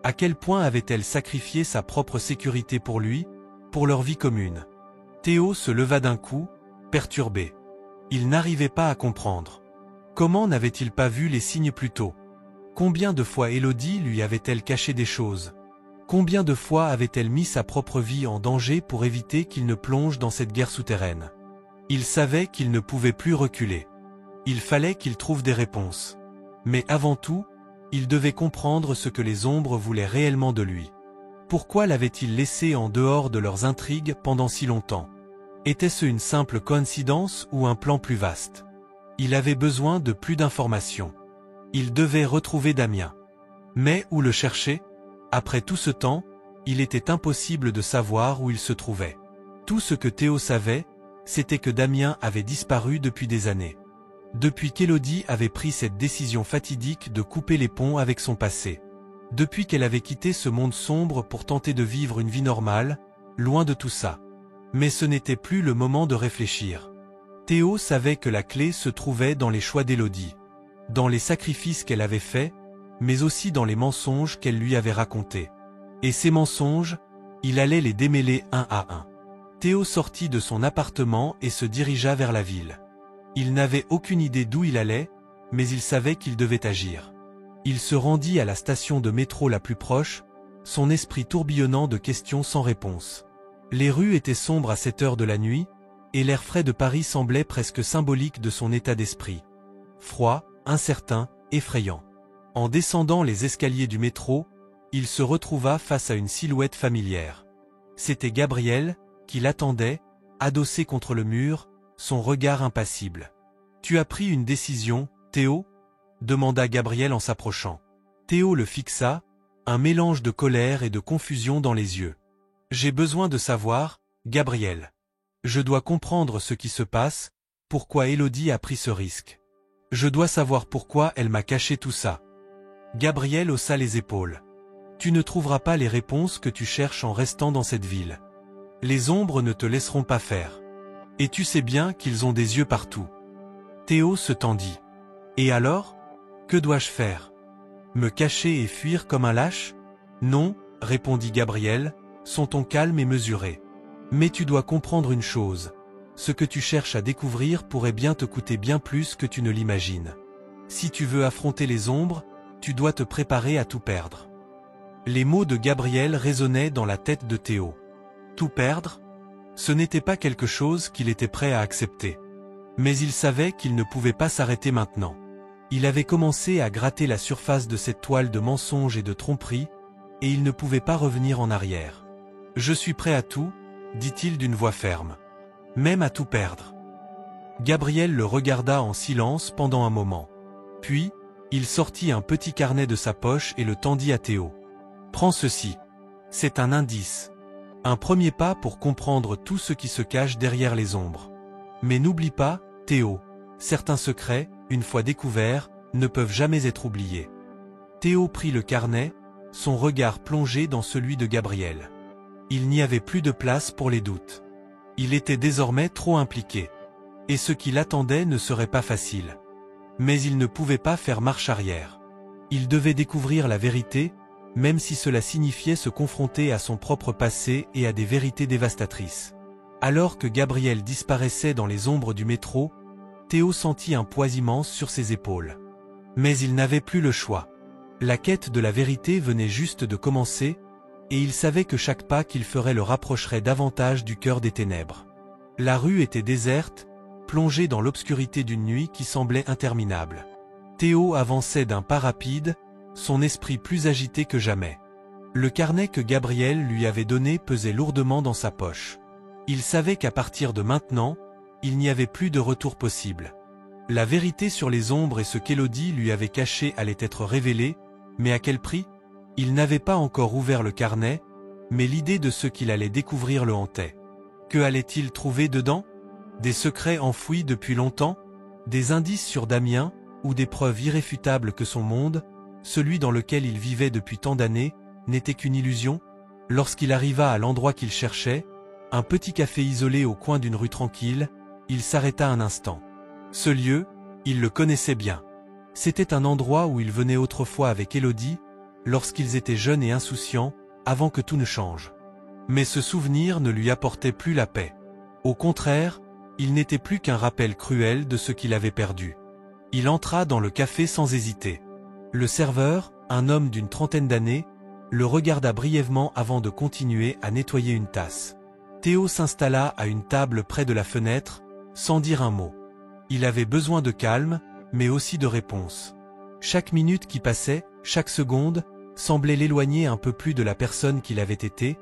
À quel point avait-elle sacrifié sa propre sécurité pour lui, pour leur vie commune? Théo se leva d'un coup, perturbé. Il n'arrivait pas à comprendre. Comment n'avait-il pas vu les signes plus tôt? Combien de fois Elodie lui avait-elle caché des choses? Combien de fois avait-elle mis sa propre vie en danger pour éviter qu'il ne plonge dans cette guerre souterraine? Il savait qu'il ne pouvait plus reculer. Il fallait qu'il trouve des réponses. Mais avant tout, il devait comprendre ce que Les Ombres voulaient réellement de lui. Pourquoi l'avait-il laissé en dehors de leurs intrigues pendant si longtemps? Était-ce une simple coïncidence ou un plan plus vaste? Il avait besoin de plus d'informations. Il devait retrouver Damien. Mais où le chercher? Après tout ce temps, il était impossible de savoir où il se trouvait. Tout ce que Théo savait, c'était que Damien avait disparu depuis des années. Depuis qu'Elodie avait pris cette décision fatidique de couper les ponts avec son passé. Depuis qu'elle avait quitté ce monde sombre pour tenter de vivre une vie normale, loin de tout ça. Mais ce n'était plus le moment de réfléchir. Théo savait que la clé se trouvait dans les choix d'Elodie, dans les sacrifices qu'elle avait faits, mais aussi dans les mensonges qu'elle lui avait racontés. Et ces mensonges, il allait les démêler un à un. Théo sortit de son appartement et se dirigea vers la ville. Il n'avait aucune idée d'où il allait, mais il savait qu'il devait agir. Il se rendit à la station de métro la plus proche, son esprit tourbillonnant de questions sans réponse. Les rues étaient sombres à cette heure de la nuit, et l'air frais de Paris semblait presque symbolique de son état d'esprit. froid, incertain, effrayant. En descendant les escaliers du métro, il se retrouva face à une silhouette familière. C'était Gabriel, qui l'attendait, adossé contre le mur, son regard impassible. « Tu as pris une décision, Théo ?» demanda Gabriel en s'approchant. Théo le fixa, un mélange de colère et de confusion dans les yeux. « J'ai besoin de savoir, Gabriel. Je dois comprendre ce qui se passe, pourquoi Élodie a pris ce risque. Je dois savoir pourquoi elle m'a caché tout ça. » Gabriel haussa les épaules. « Tu ne trouveras pas les réponses que tu cherches en restant dans cette ville. Les ombres ne te laisseront pas faire. Et tu sais bien qu'ils ont des yeux partout. » Théo se tendit. « Et alors ? Que dois-je faire ? Me cacher et fuir comme un lâche ? Non, répondit Gabriel, son ton calme et mesuré. Mais tu dois comprendre une chose. Ce que tu cherches à découvrir pourrait bien te coûter bien plus que tu ne l'imagines. Si tu veux affronter les ombres, tu dois te préparer à tout perdre. » Les mots de Gabriel résonnaient dans la tête de Théo. Tout perdre ? Ce n'était pas quelque chose qu'il était prêt à accepter. Mais il savait qu'il ne pouvait pas s'arrêter maintenant. Il avait commencé à gratter la surface de cette toile de mensonges et de tromperies, et il ne pouvait pas revenir en arrière. « Je suis prêt à tout, » dit-il d'une voix ferme. « Même à tout perdre. » Gabriel le regarda en silence pendant un moment. Puis, il sortit un petit carnet de sa poche et le tendit à Théo. « Prends ceci. C'est un indice. Un premier pas pour comprendre tout ce qui se cache derrière les ombres. Mais n'oublie pas, Théo, certains secrets, une fois découverts, ne peuvent jamais être oubliés. » Théo prit le carnet, son regard plongé dans celui de Gabriel. Il n'y avait plus de place pour les doutes. Il était désormais trop impliqué. Et ce qui l'attendait ne serait pas facile. Mais il ne pouvait pas faire marche arrière. Il devait découvrir la vérité, même si cela signifiait se confronter à son propre passé et à des vérités dévastatrices. Alors que Gabriel disparaissait dans les ombres du métro, Théo sentit un poids immense sur ses épaules. Mais il n'avait plus le choix. La quête de la vérité venait juste de commencer, et il savait que chaque pas qu'il ferait le rapprocherait davantage du cœur des ténèbres. La rue était déserte, plongée dans l'obscurité d'une nuit qui semblait interminable. Théo avançait d'un pas rapide, son esprit plus agité que jamais. Le carnet que Gabriel lui avait donné pesait lourdement dans sa poche. Il savait qu'à partir de maintenant, il n'y avait plus de retour possible. La vérité sur les ombres et ce qu'Élodie lui avait caché allait être révélée, mais à quel prix ? Il n'avait pas encore ouvert le carnet, mais l'idée de ce qu'il allait découvrir le hantait. Que allait-il trouver dedans ? Des secrets enfouis depuis longtemps ? Des indices sur Damien, ou des preuves irréfutables que son monde, celui dans lequel il vivait depuis tant d'années, n'était qu'une illusion ? Lorsqu'il arriva à l'endroit qu'il cherchait, un petit café isolé au coin d'une rue tranquille, il s'arrêta un instant. Ce lieu, il le connaissait bien. C'était un endroit où il venait autrefois avec Élodie, lorsqu'ils étaient jeunes et insouciants, avant que tout ne change. Mais ce souvenir ne lui apportait plus la paix. Au contraire, il n'était plus qu'un rappel cruel de ce qu'il avait perdu. Il entra dans le café sans hésiter. Le serveur, un homme d'une trentaine d'années, le regarda brièvement avant de continuer à nettoyer une tasse. Théo s'installa à une table près de la fenêtre, sans dire un mot. Il avait besoin de calme, mais aussi de réponse. Chaque minute qui passait, chaque seconde, semblait l'éloigner un peu plus de la personne qu'il avait été,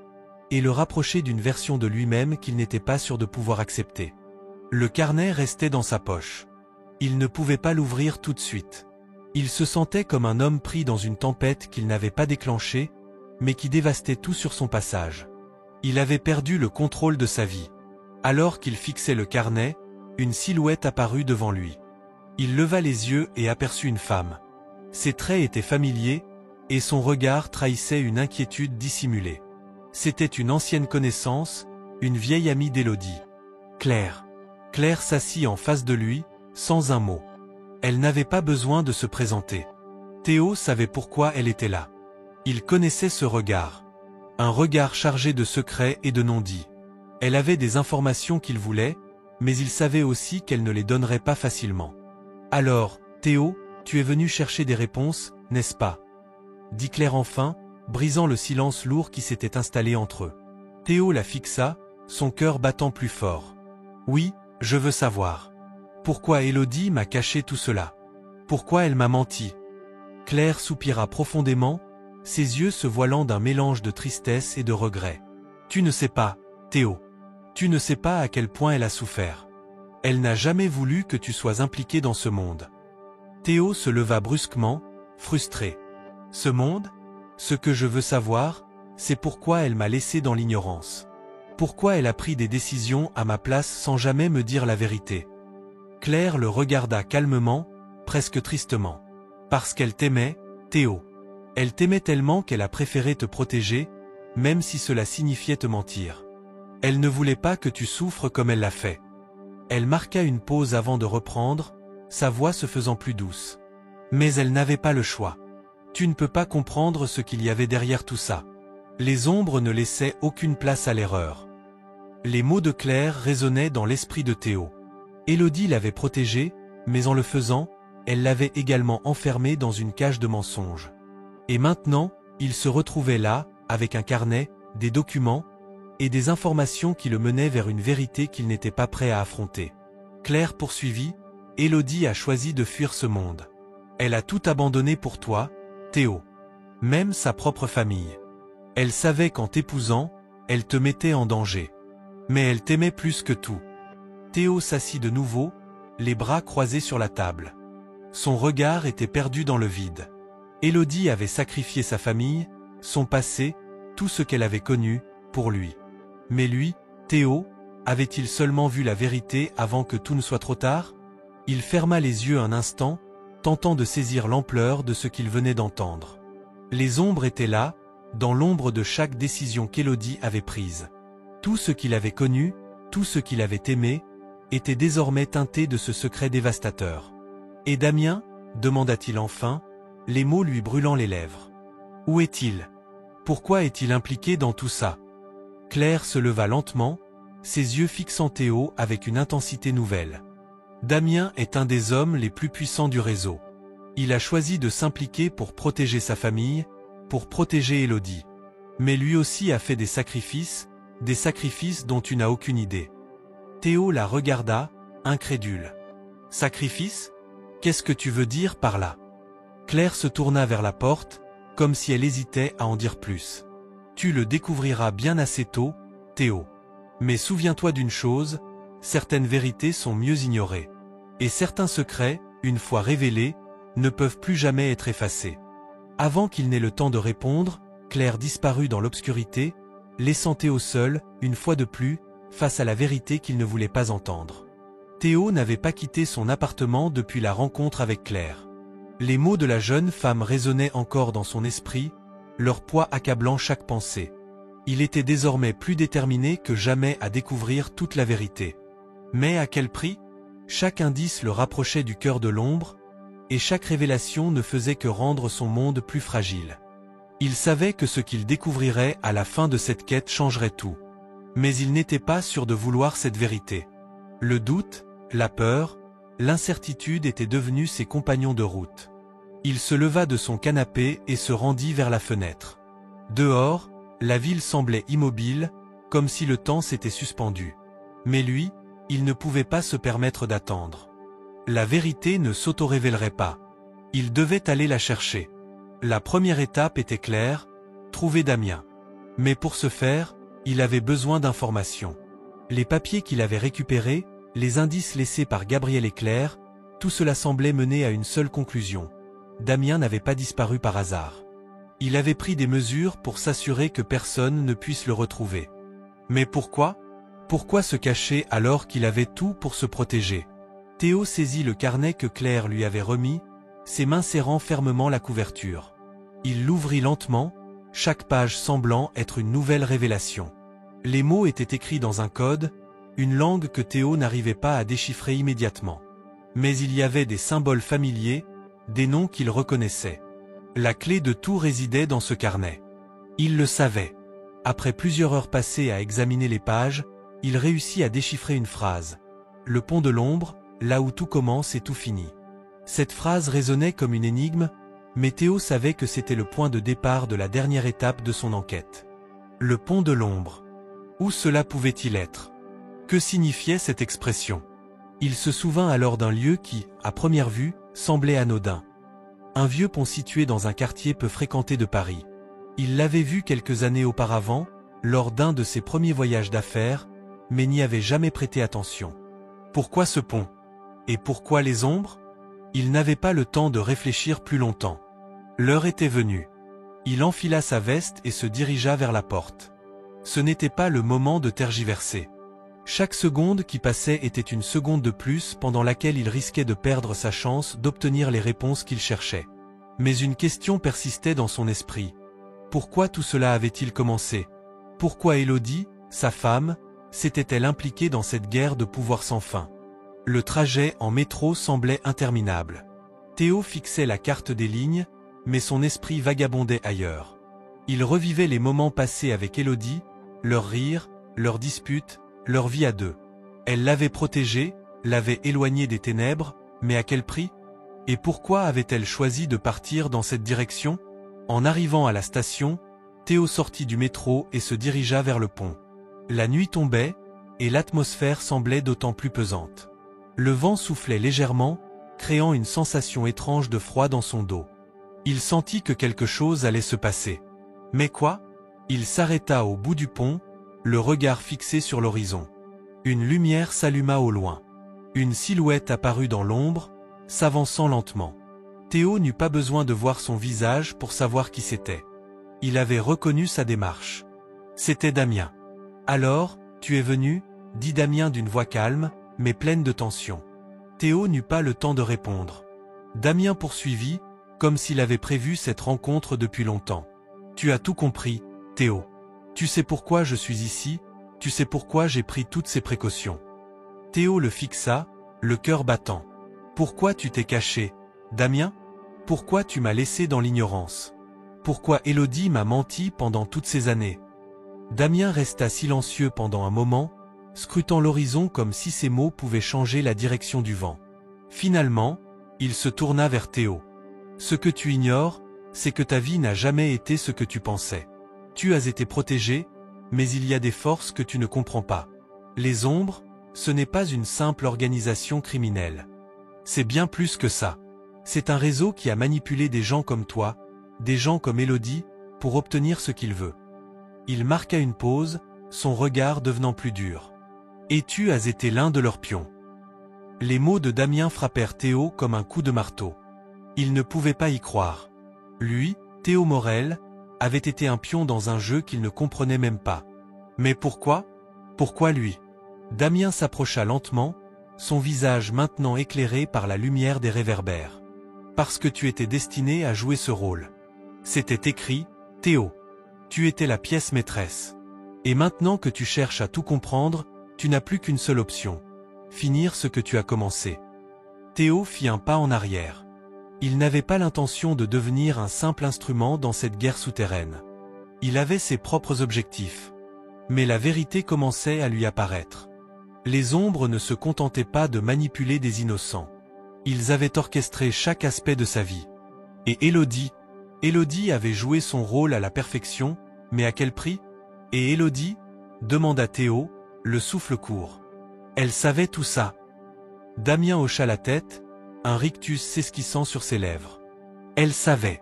et le rapprocher d'une version de lui-même qu'il n'était pas sûr de pouvoir accepter. Le carnet restait dans sa poche. Il ne pouvait pas l'ouvrir tout de suite. Il se sentait comme un homme pris dans une tempête qu'il n'avait pas déclenchée, mais qui dévastait tout sur son passage. Il avait perdu le contrôle de sa vie. Alors qu'il fixait le carnet, une silhouette apparut devant lui. Il leva les yeux et aperçut une femme. Ses traits étaient familiers, et son regard trahissait une inquiétude dissimulée. C'était une ancienne connaissance, une vieille amie d'Élodie. Claire. Claire s'assit en face de lui, sans un mot. Elle n'avait pas besoin de se présenter. Théo savait pourquoi elle était là. Il connaissait ce regard. Un regard chargé de secrets et de non-dits. Elle avait des informations qu'il voulait, mais il savait aussi qu'elle ne les donnerait pas facilement. « Alors, Théo, tu es venu chercher des réponses, n'est-ce pas ?» dit Claire enfin, brisant le silence lourd qui s'était installé entre eux. Théo la fixa, son cœur battant plus fort. « Oui, je veux savoir. Pourquoi Élodie m'a caché tout cela ? Pourquoi elle m'a menti? Claire soupira profondément, ses yeux se voilant d'un mélange de tristesse et de regret. Tu ne sais pas, Théo. Tu ne sais pas à quel point elle a souffert. Elle n'a jamais voulu que tu sois impliqué dans ce monde. Théo se leva brusquement, frustré. Ce monde? Ce que je veux savoir, c'est pourquoi elle m'a laissé dans l'ignorance. Pourquoi elle a pris des décisions à ma place sans jamais me dire la vérité. Claire le regarda calmement, presque tristement. Parce qu'elle t'aimait, Théo. Elle t'aimait tellement qu'elle a préféré te protéger, même si cela signifiait te mentir. Elle ne voulait pas que tu souffres comme elle l'a fait. Elle marqua une pause avant de reprendre, sa voix se faisant plus douce. Mais elle n'avait pas le choix. Tu ne peux pas comprendre ce qu'il y avait derrière tout ça. Les ombres ne laissaient aucune place à l'erreur. Les mots de Claire résonnaient dans l'esprit de Théo. Élodie l'avait protégée, mais en le faisant, elle l'avait également enfermé dans une cage de mensonges. Et maintenant, il se retrouvait là, avec un carnet, des documents, et des informations qui le menaient vers une vérité qu'il n'était pas prêt à affronter. Claire poursuivit, Élodie a choisi de fuir ce monde. Elle a tout abandonné pour toi, Théo. Même sa propre famille. Elle savait qu'en t'épousant, elle te mettait en danger. Mais elle t'aimait plus que tout. Théo s'assit de nouveau, les bras croisés sur la table. Son regard était perdu dans le vide. Élodie avait sacrifié sa famille, son passé, tout ce qu'elle avait connu, pour lui. Mais lui, Théo, avait-il seulement vu la vérité avant que tout ne soit trop tard? Il ferma les yeux un instant, tentant de saisir l'ampleur de ce qu'il venait d'entendre. Les ombres étaient là, dans l'ombre de chaque décision qu'Élodie avait prise. Tout ce qu'il avait connu, tout ce qu'il avait aimé, était désormais teinté de ce secret dévastateur. « Et Damien ?» demanda-t-il enfin, les mots lui brûlant les lèvres. « Où est-il? Pourquoi est-il impliqué dans tout ça ?» Claire se leva lentement, ses yeux fixant Théo avec une intensité nouvelle. Damien est un des hommes les plus puissants du réseau. Il a choisi de s'impliquer pour protéger sa famille, pour protéger Élodie. Mais lui aussi a fait des sacrifices dont tu n'as aucune idée. Théo la regarda, incrédule. Sacrifice? Qu'est-ce que tu veux dire par là? Claire se tourna vers la porte, comme si elle hésitait à en dire plus. Tu le découvriras bien assez tôt, Théo. Mais souviens-toi d'une chose, certaines vérités sont mieux ignorées. Et certains secrets, une fois révélés, ne peuvent plus jamais être effacés. Avant qu'il n'ait le temps de répondre, Claire disparut dans l'obscurité, laissant Théo seul, une fois de plus, face à la vérité qu'il ne voulait pas entendre. Théo n'avait pas quitté son appartement depuis la rencontre avec Claire. Les mots de la jeune femme résonnaient encore dans son esprit, leur poids accablant chaque pensée. Il était désormais plus déterminé que jamais à découvrir toute la vérité. Mais à quel prix? Chaque indice le rapprochait du cœur de l'ombre, et chaque révélation ne faisait que rendre son monde plus fragile. Il savait que ce qu'il découvrirait à la fin de cette quête changerait tout. Mais il n'était pas sûr de vouloir cette vérité. Le doute, la peur, l'incertitude étaient devenus ses compagnons de route. Il se leva de son canapé et se rendit vers la fenêtre. Dehors, la ville semblait immobile, comme si le temps s'était suspendu. Mais lui, il ne pouvait pas se permettre d'attendre. La vérité ne s'auto-révélerait pas. Il devait aller la chercher. La première étape était claire, trouver Damien. Mais pour ce faire, il avait besoin d'informations. Les papiers qu'il avait récupérés, les indices laissés par Gabriel et Claire, tout cela semblait mener à une seule conclusion. Damien n'avait pas disparu par hasard. Il avait pris des mesures pour s'assurer que personne ne puisse le retrouver. Mais pourquoi? Pourquoi se cacher alors qu'il avait tout pour se protéger? Théo saisit le carnet que Claire lui avait remis, ses mains serrant fermement la couverture. Il l'ouvrit lentement, chaque page semblant être une nouvelle révélation. Les mots étaient écrits dans un code, une langue que Théo n'arrivait pas à déchiffrer immédiatement. Mais il y avait des symboles familiers, des noms qu'il reconnaissait. La clé de tout résidait dans ce carnet. Il le savait. Après plusieurs heures passées à examiner les pages, il réussit à déchiffrer une phrase. Le pont de l'ombre, là où tout commence et tout finit. Cette phrase résonnait comme une énigme, mais Théo savait que c'était le point de départ de la dernière étape de son enquête. Le pont de l'ombre. Où cela pouvait-il être? Que signifiait cette expression? Il se souvint alors d'un lieu qui, à première vue, semblait anodin. Un vieux pont situé dans un quartier peu fréquenté de Paris. Il l'avait vu quelques années auparavant, lors d'un de ses premiers voyages d'affaires, mais n'y avait jamais prêté attention. Pourquoi ce pont? Et pourquoi les ombres? Il n'avait pas le temps de réfléchir plus longtemps. L'heure était venue. Il enfila sa veste et se dirigea vers la porte. Ce n'était pas le moment de tergiverser. Chaque seconde qui passait était une seconde de plus pendant laquelle il risquait de perdre sa chance d'obtenir les réponses qu'il cherchait. Mais une question persistait dans son esprit. Pourquoi tout cela avait-il commencé? Pourquoi Élodie, sa femme, s'était-elle impliquée dans cette guerre de pouvoir sans fin? Le trajet en métro semblait interminable. Théo fixait la carte des lignes, mais son esprit vagabondait ailleurs. Il revivait les moments passés avec Élodie, leurs rires, leurs disputes, leur vie à deux. Elle l'avait protégé, l'avait éloigné des ténèbres, mais à quel prix? Et pourquoi avait-elle choisi de partir dans cette direction? En arrivant à la station, Théo sortit du métro et se dirigea vers le pont. La nuit tombait, et l'atmosphère semblait d'autant plus pesante. Le vent soufflait légèrement, créant une sensation étrange de froid dans son dos. Il sentit que quelque chose allait se passer. Mais quoi? Il s'arrêta au bout du pont, le regard fixé sur l'horizon. Une lumière s'alluma au loin. Une silhouette apparut dans l'ombre, s'avançant lentement. Théo n'eut pas besoin de voir son visage pour savoir qui c'était. Il avait reconnu sa démarche. C'était Damien. « Alors, tu es venu ?» dit Damien d'une voix calme, mais pleine de tension. Théo n'eut pas le temps de répondre. Damien poursuivit, comme s'il avait prévu cette rencontre depuis longtemps. « Tu as tout compris, Théo. Tu sais pourquoi je suis ici, tu sais pourquoi j'ai pris toutes ces précautions. » Théo le fixa, le cœur battant. « Pourquoi tu t'es caché, Damien? Pourquoi tu m'as laissé dans l'ignorance? Pourquoi Élodie m'a menti pendant toutes ces années ?» Damien resta silencieux pendant un moment, scrutant l'horizon comme si ces mots pouvaient changer la direction du vent. Finalement, il se tourna vers Théo. « Ce que tu ignores, c'est que ta vie n'a jamais été ce que tu pensais. Tu as été protégé, mais il y a des forces que tu ne comprends pas. Les ombres, ce n'est pas une simple organisation criminelle. C'est bien plus que ça. C'est un réseau qui a manipulé des gens comme toi, des gens comme Élodie, pour obtenir ce qu'il veut. » Il marqua une pause, son regard devenant plus dur. « Et tu as été l'un de leurs pions. » Les mots de Damien frappèrent Théo comme un coup de marteau. Il ne pouvait pas y croire. Lui, Théo Morel, avait été un pion dans un jeu qu'il ne comprenait même pas. Mais pourquoi? Pourquoi lui? Damien s'approcha lentement, son visage maintenant éclairé par la lumière des réverbères. « Parce que tu étais destiné à jouer ce rôle. C'était écrit, Théo. Tu étais la pièce maîtresse. Et maintenant que tu cherches à tout comprendre, tu n'as plus qu'une seule option. Finir ce que tu as commencé. » Théo fit un pas en arrière. Il n'avait pas l'intention de devenir un simple instrument dans cette guerre souterraine. Il avait ses propres objectifs. Mais la vérité commençait à lui apparaître. Les ombres ne se contentaient pas de manipuler des innocents. Ils avaient orchestré chaque aspect de sa vie. Et Élodie avait joué son rôle à la perfection, mais à quel prix? Et Élodie? Demanda Théo, le souffle court. Elle savait tout ça. Damien hocha la tête, un rictus s'esquissant sur ses lèvres. Elle savait.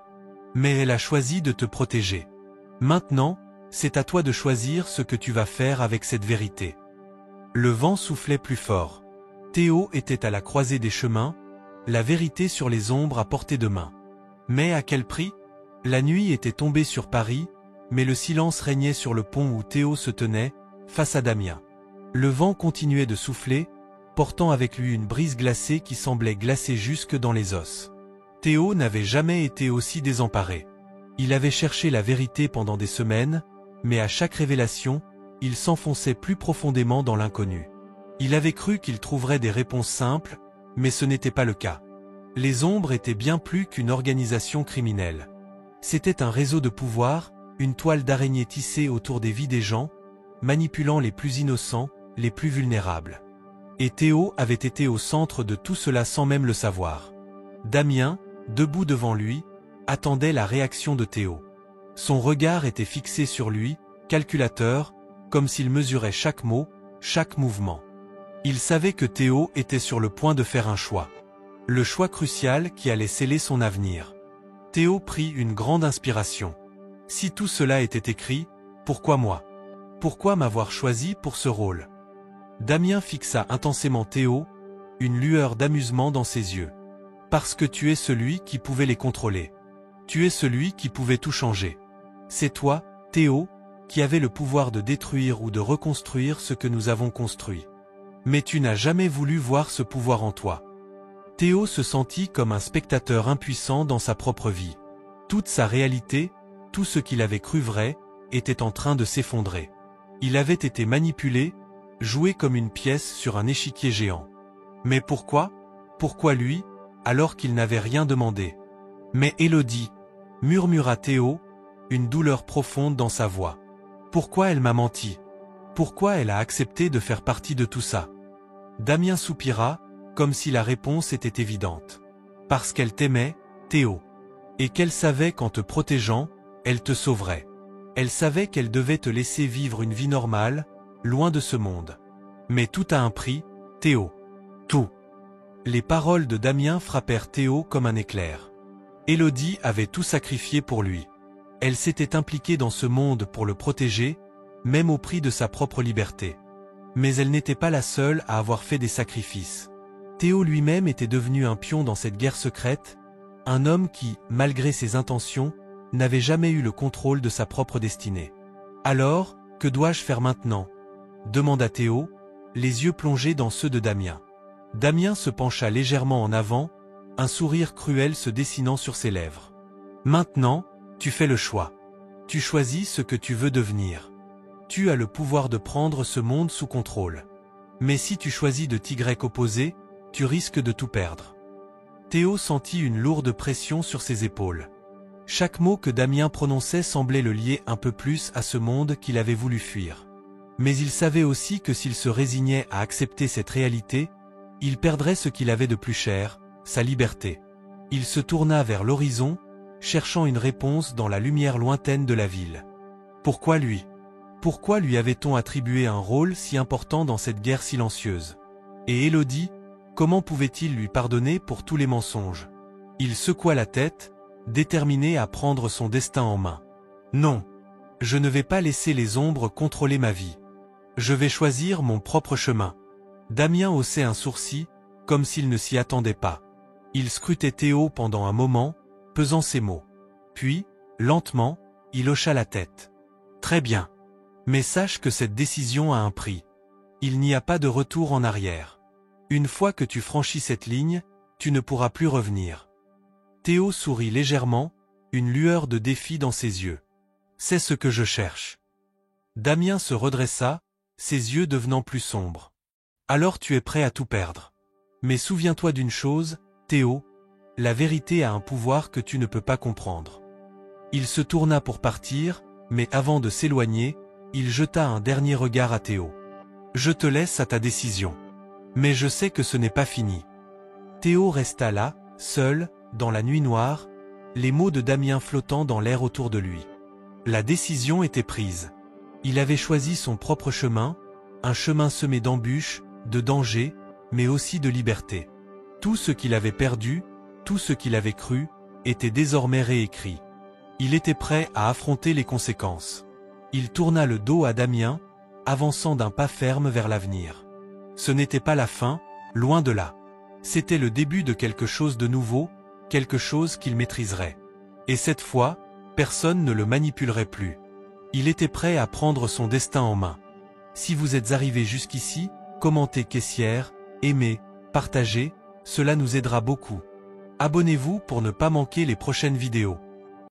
Mais elle a choisi de te protéger. Maintenant, c'est à toi de choisir ce que tu vas faire avec cette vérité. Le vent soufflait plus fort. Théo était à la croisée des chemins, la vérité sur les ombres à portée de main. Mais à quel prix? La nuit était tombée sur Paris, mais le silence régnait sur le pont où Théo se tenait, face à Damien. Le vent continuait de souffler, portant avec lui une brise glacée qui semblait glacer jusque dans les os. Théo n'avait jamais été aussi désemparé. Il avait cherché la vérité pendant des semaines, mais à chaque révélation, il s'enfonçait plus profondément dans l'inconnu. Il avait cru qu'il trouverait des réponses simples, mais ce n'était pas le cas. Les ombres étaient bien plus qu'une organisation criminelle. C'était un réseau de pouvoir, une toile d'araignée tissée autour des vies des gens, manipulant les plus innocents, les plus vulnérables. Et Théo avait été au centre de tout cela sans même le savoir. Damien, debout devant lui, attendait la réaction de Théo. Son regard était fixé sur lui, calculateur, comme s'il mesurait chaque mot, chaque mouvement. Il savait que Théo était sur le point de faire un choix. Le choix crucial qui allait sceller son avenir. Théo prit une grande inspiration. Si tout cela était écrit, pourquoi moi? Pourquoi m'avoir choisi pour ce rôle? Damien fixa intensément Théo, une lueur d'amusement dans ses yeux. Parce que tu es celui qui pouvait les contrôler. Tu es celui qui pouvait tout changer. C'est toi, Théo, qui avait le pouvoir de détruire ou de reconstruire ce que nous avons construit. Mais tu n'as jamais voulu voir ce pouvoir en toi. Théo se sentit comme un spectateur impuissant dans sa propre vie. Toute sa réalité, tout ce qu'il avait cru vrai, était en train de s'effondrer. Il avait été manipulé, joué comme une pièce sur un échiquier géant. Mais pourquoi? Pourquoi lui, alors qu'il n'avait rien demandé? Mais Élodie, murmura Théo, une douleur profonde dans sa voix. Pourquoi elle m'a menti? Pourquoi elle a accepté de faire partie de tout ça? Damien soupira, comme si la réponse était évidente. Parce qu'elle t'aimait, Théo. Et qu'elle savait qu'en te protégeant, elle te sauverait. Elle savait qu'elle devait te laisser vivre une vie normale, loin de ce monde. Mais tout a un prix, Théo. Tout. Les paroles de Damien frappèrent Théo comme un éclair. Élodie avait tout sacrifié pour lui. Elle s'était impliquée dans ce monde pour le protéger, même au prix de sa propre liberté. Mais elle n'était pas la seule à avoir fait des sacrifices. Théo lui-même était devenu un pion dans cette guerre secrète, un homme qui, malgré ses intentions, n'avait jamais eu le contrôle de sa propre destinée. Alors, que dois-je faire maintenant? Demanda Théo, les yeux plongés dans ceux de Damien. Damien se pencha légèrement en avant, un sourire cruel se dessinant sur ses lèvres. Maintenant, tu fais le choix. Tu choisis ce que tu veux devenir. Tu as le pouvoir de prendre ce monde sous contrôle. Mais si tu choisis de t'y opposer, tu risques de tout perdre. Théo sentit une lourde pression sur ses épaules. Chaque mot que Damien prononçait semblait le lier un peu plus à ce monde qu'il avait voulu fuir. Mais il savait aussi que s'il se résignait à accepter cette réalité, il perdrait ce qu'il avait de plus cher, sa liberté. Il se tourna vers l'horizon, cherchant une réponse dans la lumière lointaine de la ville. Pourquoi lui? Pourquoi lui avait-on attribué un rôle si important dans cette guerre silencieuse? Et Élodie, comment pouvait-il lui pardonner pour tous les mensonges? Il secoua la tête, déterminé à prendre son destin en main. Non, je ne vais pas laisser les ombres contrôler ma vie. Je vais choisir mon propre chemin. Damien haussait un sourcil, comme s'il ne s'y attendait pas. Il scrutait Théo pendant un moment, pesant ses mots. Puis, lentement, il hocha la tête. Très bien. Mais sache que cette décision a un prix. Il n'y a pas de retour en arrière. Une fois que tu franchis cette ligne, tu ne pourras plus revenir. Théo sourit légèrement, une lueur de défi dans ses yeux. C'est ce que je cherche. Damien se redressa, ses yeux devenant plus sombres. Alors tu es prêt à tout perdre. Mais souviens-toi d'une chose, Théo, la vérité a un pouvoir que tu ne peux pas comprendre. Il se tourna pour partir, mais avant de s'éloigner, il jeta un dernier regard à Théo. Je te laisse à ta décision. Mais je sais que ce n'est pas fini. Théo resta là, seul, dans la nuit noire, les mots de Damien flottant dans l'air autour de lui. La décision était prise. Il avait choisi son propre chemin, un chemin semé d'embûches, de dangers, mais aussi de liberté. Tout ce qu'il avait perdu, tout ce qu'il avait cru, était désormais réécrit. Il était prêt à affronter les conséquences. Il tourna le dos à Damien, avançant d'un pas ferme vers l'avenir. Ce n'était pas la fin, loin de là. C'était le début de quelque chose de nouveau, quelque chose qu'il maîtriserait. Et cette fois, personne ne le manipulerait plus. Il était prêt à prendre son destin en main. Si vous êtes arrivé jusqu'ici, commentez caissière, aimez, partagez, cela nous aidera beaucoup. Abonnez-vous pour ne pas manquer les prochaines vidéos.